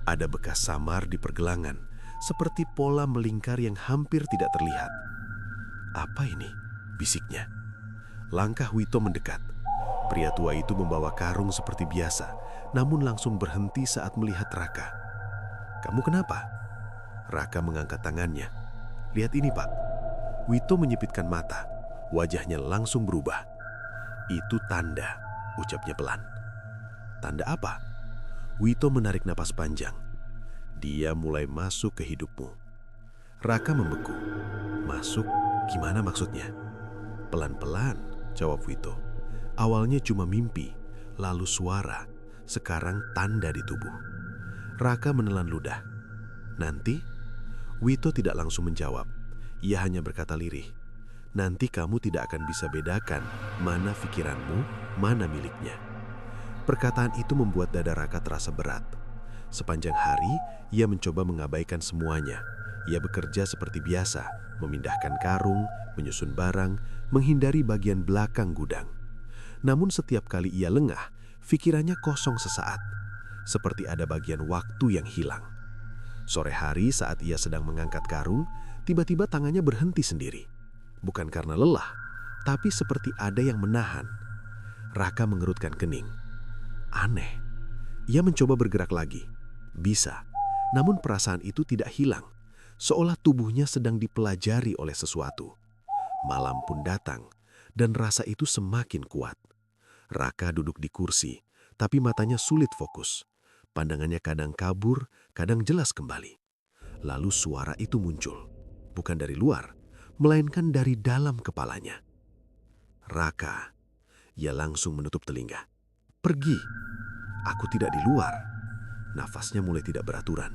Ada bekas samar di pergelangan, seperti pola melingkar yang hampir tidak terlihat. Apa ini? Bisiknya. Langkah Wito mendekat. Pria tua itu membawa karung seperti biasa, namun langsung berhenti saat melihat Raka. Kamu kenapa? Raka mengangkat tangannya. Lihat ini, Pak. Wito menyipitkan mata. Wajahnya langsung berubah. Itu tanda, ucapnya pelan. Tanda apa? Wito menarik napas panjang. Dia mulai masuk ke hidupmu. Raka membeku. Masuk? Gimana maksudnya? Pelan-pelan, jawab Wito. Awalnya cuma mimpi, lalu suara, sekarang tanda di tubuh. Raka menelan ludah. Nanti? Wito tidak langsung menjawab. Ia hanya berkata lirih. Nanti kamu tidak akan bisa bedakan mana pikiranmu, mana miliknya. Perkataan itu membuat dada Raka terasa berat. Sepanjang hari, ia mencoba mengabaikan semuanya. Ia bekerja seperti biasa, memindahkan karung, menyusun barang, menghindari bagian belakang gudang. Namun setiap kali ia lengah, pikirannya kosong sesaat. Seperti ada bagian waktu yang hilang. Sore hari saat ia sedang mengangkat karung, tiba-tiba tangannya berhenti sendiri. Bukan karena lelah, tapi seperti ada yang menahan. Raka mengerutkan kening. Aneh. Ia mencoba bergerak lagi. Bisa, namun perasaan itu tidak hilang. Seolah tubuhnya sedang dipelajari oleh sesuatu. Malam pun datang, dan rasa itu semakin kuat. Raka duduk di kursi, tapi matanya sulit fokus. Pandangannya kadang kabur, kadang jelas kembali. Lalu suara itu muncul. Bukan dari luar, melainkan dari dalam kepalanya. Raka. Ia langsung menutup telinga. Pergi. Aku tidak di luar. Nafasnya mulai tidak beraturan.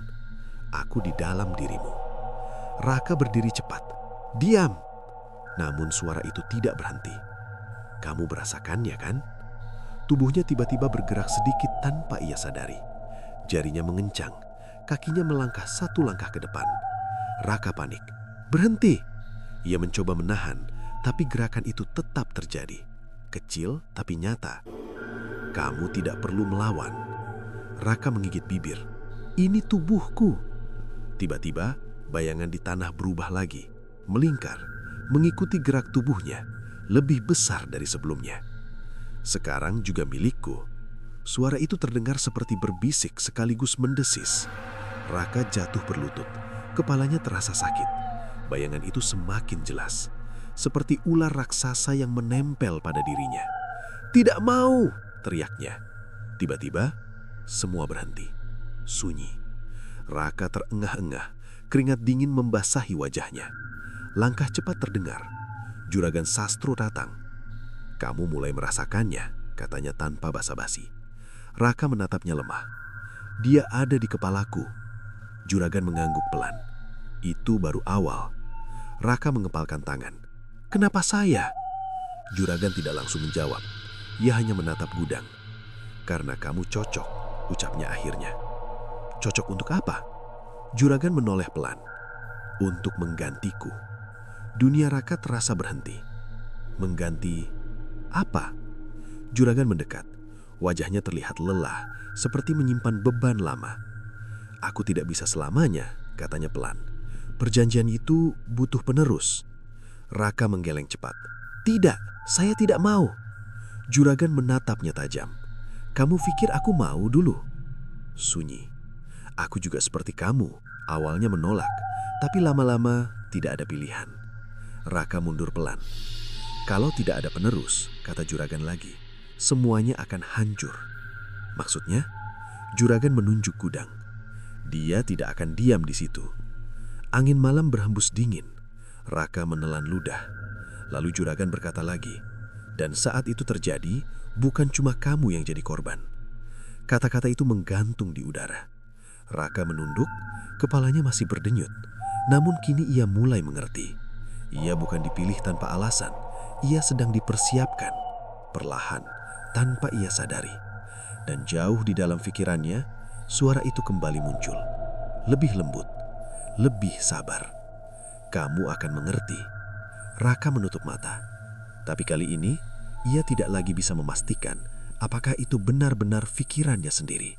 Aku di dalam dirimu. Raka berdiri cepat. Diam. Namun suara itu tidak berhenti. Kamu merasakannya kan? Tubuhnya tiba-tiba bergerak sedikit tanpa ia sadari. Jarinya mengencang. Kakinya melangkah satu langkah ke depan. Raka panik. Berhenti. Ia mencoba menahan, tapi gerakan itu tetap terjadi. Kecil tapi nyata. Kamu tidak perlu melawan. Raka menggigit bibir. Ini tubuhku. Tiba-tiba, bayangan di tanah berubah lagi. Melingkar, mengikuti gerak tubuhnya. Lebih besar dari sebelumnya. Sekarang juga milikku. Suara itu terdengar seperti berbisik sekaligus mendesis. Raka jatuh berlutut. Kepalanya terasa sakit. Bayangan itu semakin jelas. Seperti ular raksasa yang menempel pada dirinya. Tidak mau, teriaknya. Tiba-tiba, semua berhenti. Sunyi. Raka terengah-engah. Keringat dingin membasahi wajahnya. Langkah cepat terdengar. Juragan Sastro datang. Kamu mulai merasakannya, katanya tanpa basa-basi. Raka menatapnya lemah. Dia ada di kepalaku. Juragan mengangguk pelan. Itu baru awal. Raka mengepalkan tangan. Kenapa saya? Juragan tidak langsung menjawab. Ia hanya menatap gudang. Karena kamu cocok, ucapnya akhirnya. Cocok untuk apa? Juragan menoleh pelan. Untuk menggantiku. Dunia Raka terasa berhenti. Mengganti apa? Juragan mendekat. Wajahnya terlihat lelah, seperti menyimpan beban lama. Aku tidak bisa selamanya, katanya pelan. Perjanjian itu butuh penerus. Raka menggeleng cepat. Tidak, saya tidak mau. Juragan menatapnya tajam. Kamu pikir aku mau dulu? Sunyi. Aku juga seperti kamu, awalnya menolak, tapi lama-lama tidak ada pilihan. Raka mundur pelan. Kalau tidak ada penerus, kata Juragan lagi, semuanya akan hancur. Maksudnya, Juragan menunjuk gudang. Dia tidak akan diam di situ. Angin malam berhembus dingin. Raka menelan ludah. Lalu Juragan berkata lagi, dan saat itu terjadi, bukan cuma kamu yang jadi korban. Kata-kata itu menggantung di udara. Raka menunduk, kepalanya masih berdenyut. Namun kini ia mulai mengerti. Ia bukan dipilih tanpa alasan. Ia sedang dipersiapkan, perlahan, tanpa ia sadari. Dan jauh di dalam pikirannya, suara itu kembali muncul. Lebih lembut, lebih sabar. Kamu akan mengerti. Raka menutup mata. Tapi kali ini, ia tidak lagi bisa memastikan apakah itu benar-benar pikirannya sendiri.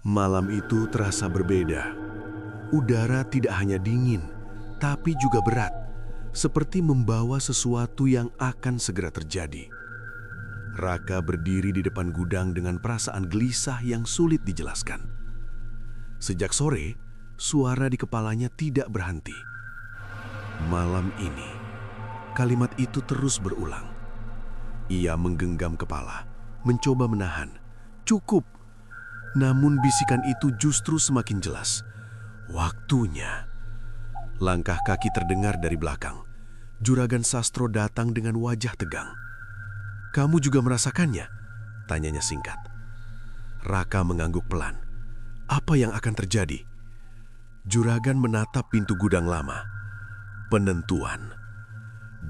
Malam itu terasa berbeda. Udara tidak hanya dingin, tapi juga berat. Seperti membawa sesuatu yang akan segera terjadi. Raka berdiri di depan gudang dengan perasaan gelisah yang sulit dijelaskan. Sejak sore, suara di kepalanya tidak berhenti. Malam ini, kalimat itu terus berulang. Ia menggenggam kepala, mencoba menahan. Cukup. Namun bisikan itu justru semakin jelas. Waktunya. Langkah kaki terdengar dari belakang. Juragan Sastro datang dengan wajah tegang. Kamu juga merasakannya? Tanyanya singkat. Raka mengangguk pelan. Apa yang akan terjadi? Juragan menatap pintu gudang lama. Penentuan.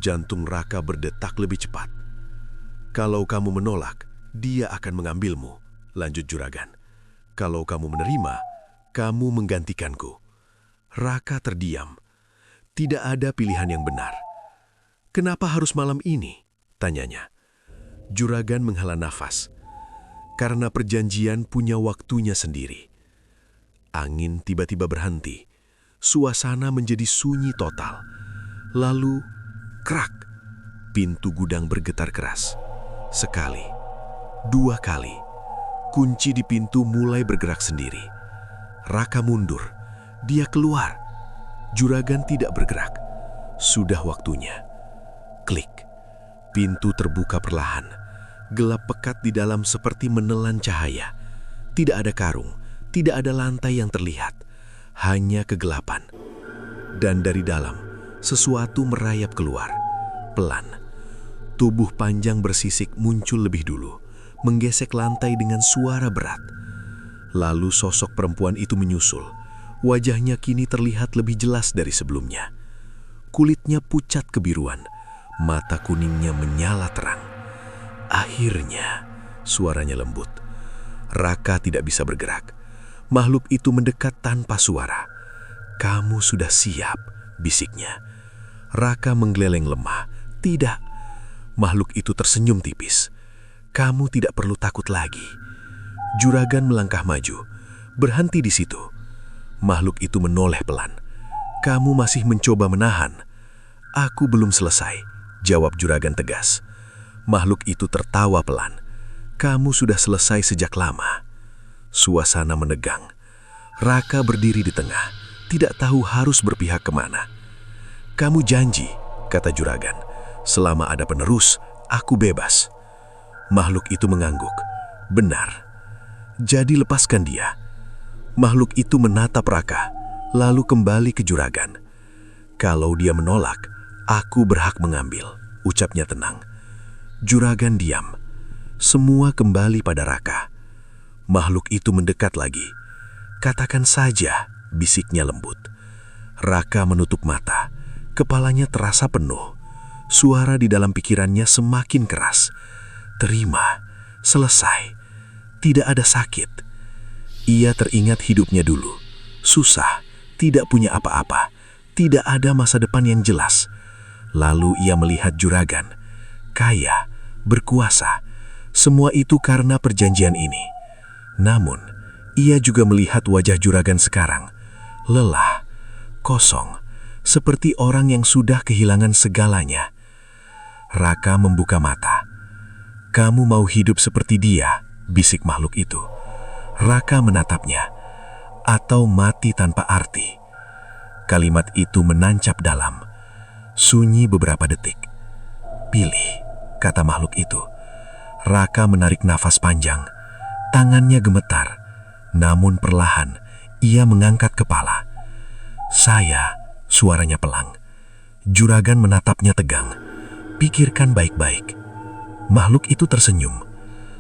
Jantung Raka berdetak lebih cepat. Kalau kamu menolak, dia akan mengambilmu, lanjut Juragan. Kalau kamu menerima, kamu menggantikanku. Raka terdiam. Tidak ada pilihan yang benar. Kenapa harus malam ini? Tanyanya. Juragan menghela nafas. Karena perjanjian punya waktunya sendiri. Angin tiba-tiba berhenti. Suasana menjadi sunyi total. Lalu, krak. Pintu gudang bergetar keras. Sekali, dua kali. Kunci di pintu mulai bergerak sendiri. Raka mundur. Dia keluar. Juragan tidak bergerak. Sudah waktunya. Klik. Pintu terbuka perlahan. Gelap pekat di dalam seperti menelan cahaya. Tidak ada karung, tidak ada lantai yang terlihat. Hanya kegelapan. Dan dari dalam, sesuatu merayap keluar. Pelan. Tubuh panjang bersisik muncul lebih dulu, menggesek lantai dengan suara berat. Lalu sosok perempuan itu menyusul. Wajahnya kini terlihat lebih jelas dari sebelumnya. Kulitnya pucat kebiruan, mata kuningnya menyala terang. Akhirnya, suaranya lembut. Raka tidak bisa bergerak. Makhluk itu mendekat tanpa suara. "Kamu sudah siap," bisiknya. Raka menggeleng lemah. "Tidak." Makhluk itu tersenyum tipis. "Kamu tidak perlu takut lagi." Juragan melangkah maju, berhenti di situ. Makhluk itu menoleh pelan. "Kamu masih mencoba menahan?" "Aku belum selesai," jawab juragan tegas. Makhluk itu tertawa pelan. "Kamu sudah selesai sejak lama." Suasana menegang. Raka berdiri di tengah, tidak tahu harus berpihak kemana. "Kamu janji," kata juragan, "selama ada penerus, aku bebas." Makhluk itu mengangguk. "Benar. Jadi lepaskan dia." Makhluk itu menatap Raka, lalu kembali ke juragan. "Kalau dia menolak, aku berhak mengambil," ucapnya tenang. Juragan diam. Semua kembali pada Raka. Makhluk itu mendekat lagi. "Katakan saja," bisiknya lembut. Raka menutup mata. Kepalanya terasa penuh. Suara di dalam pikirannya semakin keras. "Terima, selesai. Tidak ada sakit." Ia teringat hidupnya dulu. Susah, tidak punya apa-apa, tidak ada masa depan yang jelas. Lalu ia melihat juragan, kaya, berkuasa. Semua itu karena perjanjian ini. Namun, ia juga melihat wajah juragan sekarang. Lelah, kosong, seperti orang yang sudah kehilangan segalanya. Raka membuka mata. "Kamu mau hidup seperti dia?" bisik makhluk itu. Raka menatapnya. "Atau mati tanpa arti." Kalimat itu menancap dalam. Sunyi beberapa detik. "Pilih," kata makhluk itu. Raka menarik nafas panjang. Tangannya gemetar. Namun perlahan, ia mengangkat kepala. "Saya," suaranya pelang. Juragan menatapnya tegang. "Pikirkan baik-baik." Makhluk itu tersenyum.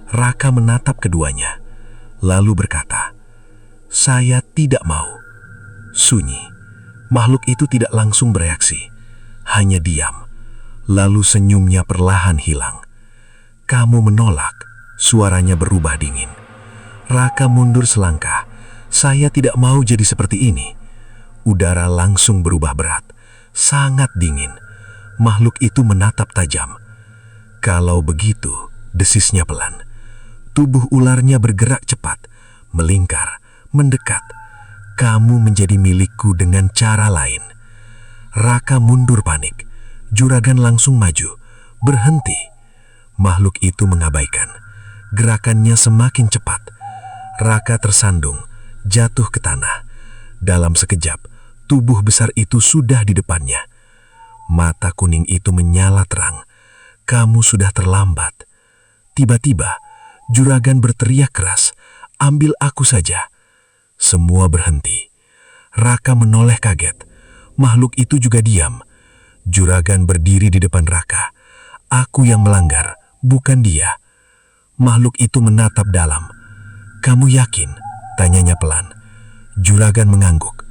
Raka menatap keduanya, lalu berkata, "Saya tidak mau." Sunyi. Makhluk itu tidak langsung bereaksi, hanya diam. Lalu senyumnya perlahan hilang. "Kamu menolak," suaranya berubah dingin. Raka mundur selangkah. "Saya tidak mau jadi seperti ini." Udara langsung berubah berat, sangat dingin. Makhluk itu menatap tajam. "Kalau begitu," desisnya pelan. Tubuh ularnya bergerak cepat, melingkar, mendekat. "Kamu menjadi milikku dengan cara lain." Raka mundur panik. Juragan langsung maju, berhenti. Makhluk itu mengabaikan. Gerakannya semakin cepat. Raka tersandung, jatuh ke tanah. Dalam sekejap, tubuh besar itu sudah di depannya. Mata kuning itu menyala terang. "Kamu sudah terlambat." Tiba-tiba, juragan berteriak keras, "Ambil aku saja." Semua berhenti. Raka menoleh kaget. Makhluk itu juga diam. Juragan berdiri di depan Raka. "Aku yang melanggar, bukan dia." Makhluk itu menatap dalam. "Kamu yakin?" tanyanya pelan. Juragan mengangguk.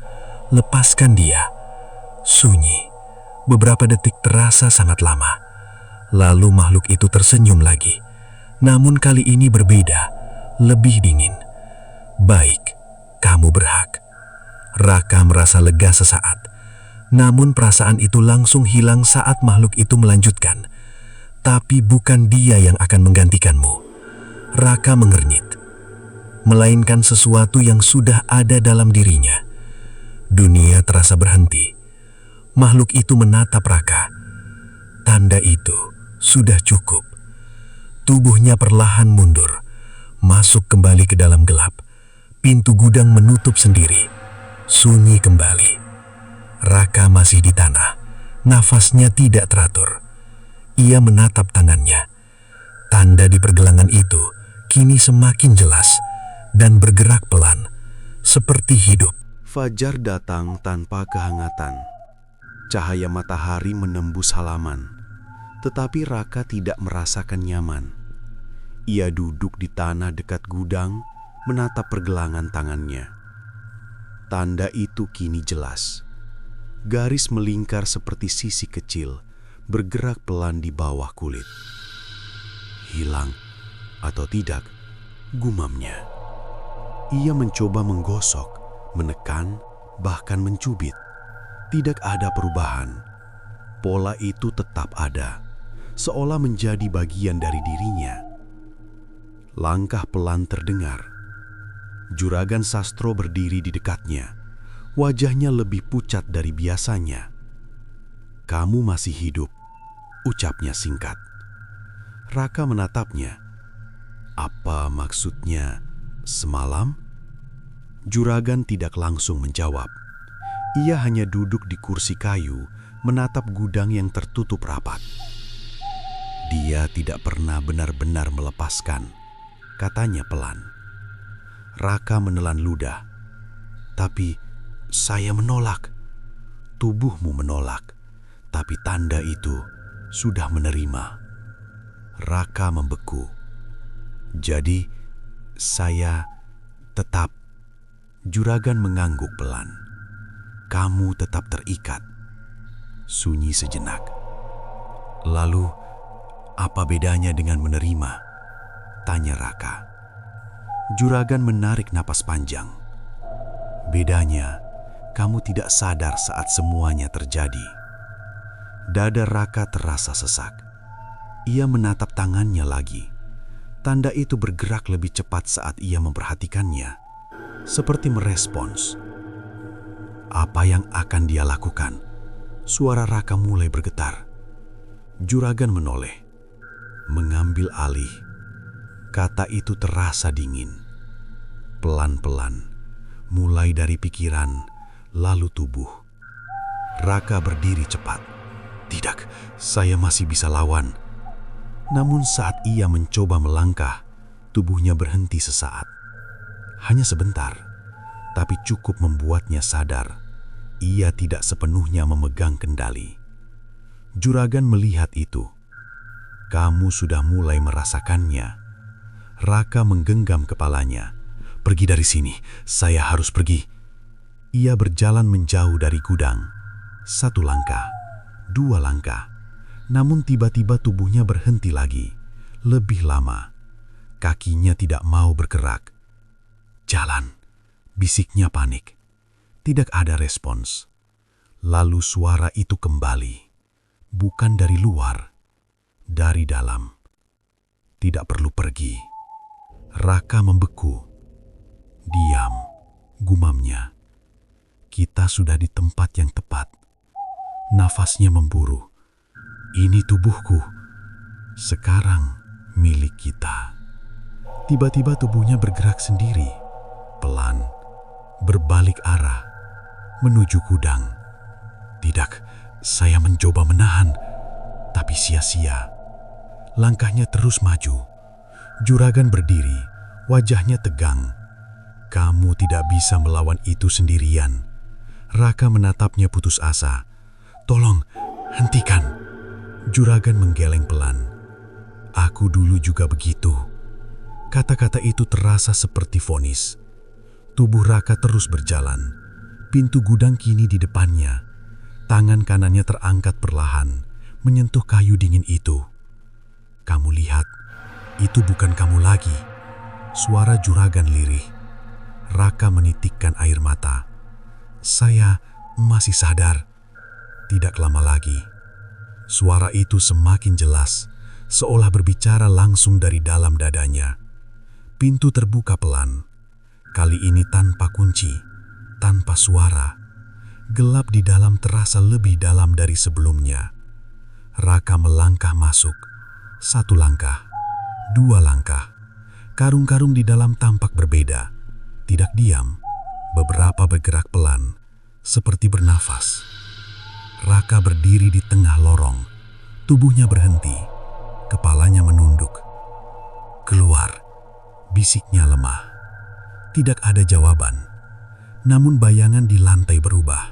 "Lepaskan dia." Sunyi. Beberapa detik terasa sangat lama. Lalu makhluk itu tersenyum lagi. Namun kali ini berbeda, lebih dingin. "Baik, kamu berhak." Raka merasa lega sesaat. Namun perasaan itu langsung hilang saat makhluk itu melanjutkan. "Tapi bukan dia yang akan menggantikanmu." Raka mengernyit. Melainkan sesuatu yang sudah ada dalam dirinya. Dunia terasa berhenti. Makhluk itu menatap Raka. Tanda itu sudah cukup. Tubuhnya perlahan mundur, masuk kembali ke dalam gelap. Pintu gudang menutup sendiri. Sunyi kembali. Raka masih di tanah. Nafasnya tidak teratur. Ia menatap tangannya. Tanda di pergelangan itu kini semakin jelas dan bergerak pelan, seperti hidup. Fajar datang tanpa kehangatan. Cahaya matahari menembus halaman. Tetapi Raka tidak merasakan nyaman. Ia duduk di tanah dekat gudang, menatap pergelangan tangannya. Tanda itu kini jelas. Garis melingkar seperti sisi kecil, bergerak pelan di bawah kulit. Hilang atau tidak, gumamnya. Ia mencoba menggosok, menekan, bahkan mencubit. Tidak ada perubahan. Pola itu tetap ada, seolah menjadi bagian dari dirinya. Langkah pelan terdengar. Juragan Sastro berdiri di dekatnya. Wajahnya lebih pucat dari biasanya. "Kamu masih hidup," ucapnya singkat. Raka menatapnya. "Apa maksudnya semalam?" Juragan tidak langsung menjawab. Ia hanya duduk di kursi kayu, menatap gudang yang tertutup rapat. "Dia tidak pernah benar-benar melepaskan," katanya pelan. Raka menelan ludah. "Tapi saya menolak." "Tubuhmu menolak, tapi tanda itu sudah menerima." Raka membeku. "Jadi saya tetap..." Juragan mengangguk pelan. "Kamu tetap terikat." Sunyi sejenak. "Lalu apa bedanya dengan menerima?" tanya Raka. Juragan menarik napas panjang. "Bedanya, kamu tidak sadar saat semuanya terjadi." Dada Raka terasa sesak. Ia menatap tangannya lagi. Tanda itu bergerak lebih cepat saat ia memperhatikannya, seperti merespons. Apa yang akan dia lakukan? Suara Raka mulai bergetar. Juragan menoleh, mengambil alih. Kata itu terasa dingin. Pelan-pelan, mulai dari pikiran, lalu tubuh. Raka berdiri cepat. "Tidak, saya masih bisa lawan." Namun saat ia mencoba melangkah, tubuhnya berhenti sesaat. Hanya sebentar, tapi cukup membuatnya sadar. Ia tidak sepenuhnya memegang kendali. Juragan melihat itu. "Kamu sudah mulai merasakannya." Raka menggenggam kepalanya. "Pergi dari sini, saya harus pergi." Ia berjalan menjauh dari gudang. 1 langkah, 2 langkah. Namun tiba-tiba tubuhnya berhenti lagi. Lebih lama. Kakinya tidak mau bergerak. "Jalan," bisiknya panik. Tidak ada respons. Lalu suara itu kembali. Bukan dari luar, dari dalam. "Tidak perlu pergi." Raka membeku. "Diam," gumamnya. "Kita sudah di tempat yang tepat." Nafasnya memburu. "Ini tubuhku. Sekarang milik kita." Tiba-tiba tubuhnya bergerak sendiri, pelan, berbalik arah, menuju gudang. "Tidak, saya mencoba menahan, tapi sia-sia." Langkahnya terus maju. Juragan berdiri, wajahnya tegang. "Kamu tidak bisa melawan itu sendirian." Raka menatapnya putus asa. "Tolong, hentikan." Juragan menggeleng pelan. "Aku dulu juga begitu." Kata-kata itu terasa seperti vonis. Tubuh Raka terus berjalan. Pintu gudang kini di depannya. Tangan kanannya terangkat perlahan, menyentuh kayu dingin itu. "Kamu lihat, itu bukan kamu lagi." Suara juragan lirih. Raka menitikkan air mata. "Saya masih sadar." Tidak lama lagi, suara itu semakin jelas, seolah berbicara langsung dari dalam dadanya. Pintu terbuka pelan. Kali ini tanpa kunci, tanpa suara. Gelap di dalam terasa lebih dalam dari sebelumnya. Raka melangkah masuk. 1 langkah, 2 langkah. Karung-karung di dalam tampak berbeda. Tidak diam, beberapa bergerak pelan, seperti bernafas. Raka berdiri di tengah lorong. Tubuhnya berhenti, kepalanya menunduk. "Keluar," bisiknya lemah. Tidak ada jawaban. Namun bayangan di lantai berubah,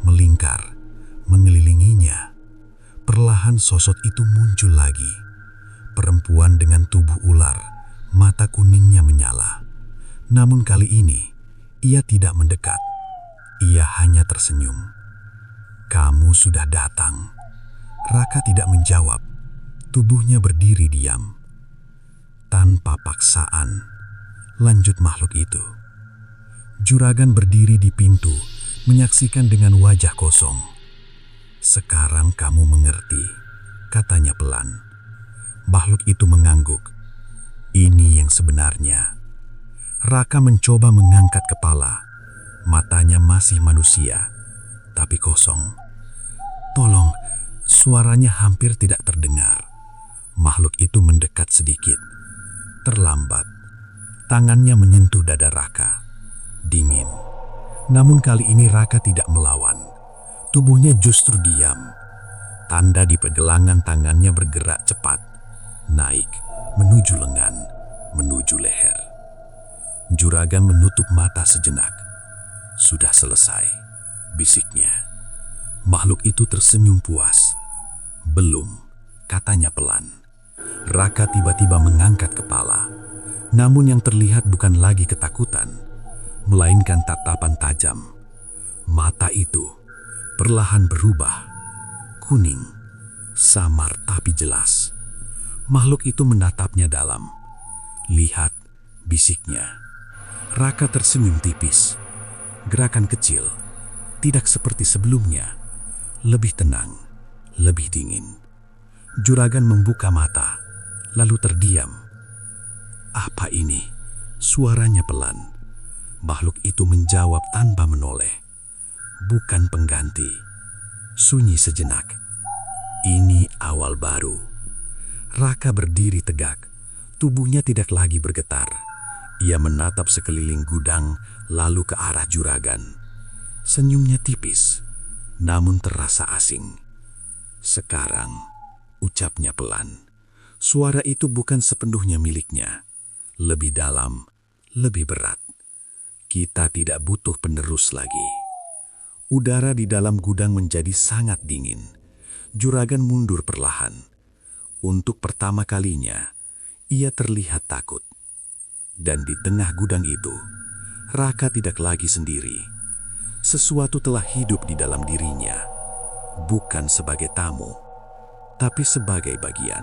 melingkar, mengelilinginya. perlahan sosok itu muncul lagi. Perempuan dengan tubuh ular, mata kuningnya menyala. Namun kali ini, ia tidak mendekat. Ia hanya tersenyum. "Kamu sudah datang." Raka tidak menjawab. Tubuhnya berdiri diam. "Tanpa paksaan," lanjut makhluk itu. Juragan berdiri di pintu, menyaksikan dengan wajah kosong. "Sekarang kamu mengerti," katanya pelan. Makhluk itu mengangguk. "Ini yang sebenarnya." Raka mencoba mengangkat kepala. Matanya masih manusia, tapi kosong. "Tolong," suaranya hampir tidak terdengar. Makhluk itu mendekat sedikit. Terlambat. Tangannya menyentuh dada Raka. Dingin. Namun kali ini Raka tidak melawan. Tubuhnya justru diam. Tanda di pergelangan tangannya bergerak cepat. Naik, menuju lengan, menuju leher. Juragan menutup mata sejenak. "Sudah selesai," bisiknya. Makhluk itu tersenyum puas. "Belum," katanya pelan. Raka tiba-tiba mengangkat kepala. Namun yang terlihat bukan lagi ketakutan, melainkan tatapan tajam. Mata itu perlahan berubah. Kuning, samar tapi jelas. Makhluk itu menatapnya dalam. "Lihat," bisiknya. Raka tersenyum tipis. Gerakan kecil, tidak seperti sebelumnya. Lebih tenang, lebih dingin. Juragan membuka mata, lalu terdiam. "Apa ini?" Suaranya pelan. Makhluk itu menjawab tanpa menoleh. "Bukan pengganti." Sunyi sejenak. "Ini awal baru." Raka berdiri tegak. Tubuhnya tidak lagi bergetar. Ia menatap sekeliling gudang, lalu ke arah juragan. Senyumnya tipis, namun terasa asing. "Sekarang," ucapnya pelan. Suara itu bukan sepenuhnya miliknya. Lebih dalam, lebih berat. "Kita tidak butuh penerus lagi." Udara di dalam gudang menjadi sangat dingin. Juragan mundur perlahan. Untuk pertama kalinya, ia terlihat takut. Dan di tengah gudang itu, Raka tidak lagi sendiri. Sesuatu telah hidup di dalam dirinya, bukan sebagai tamu, tapi sebagai bagian.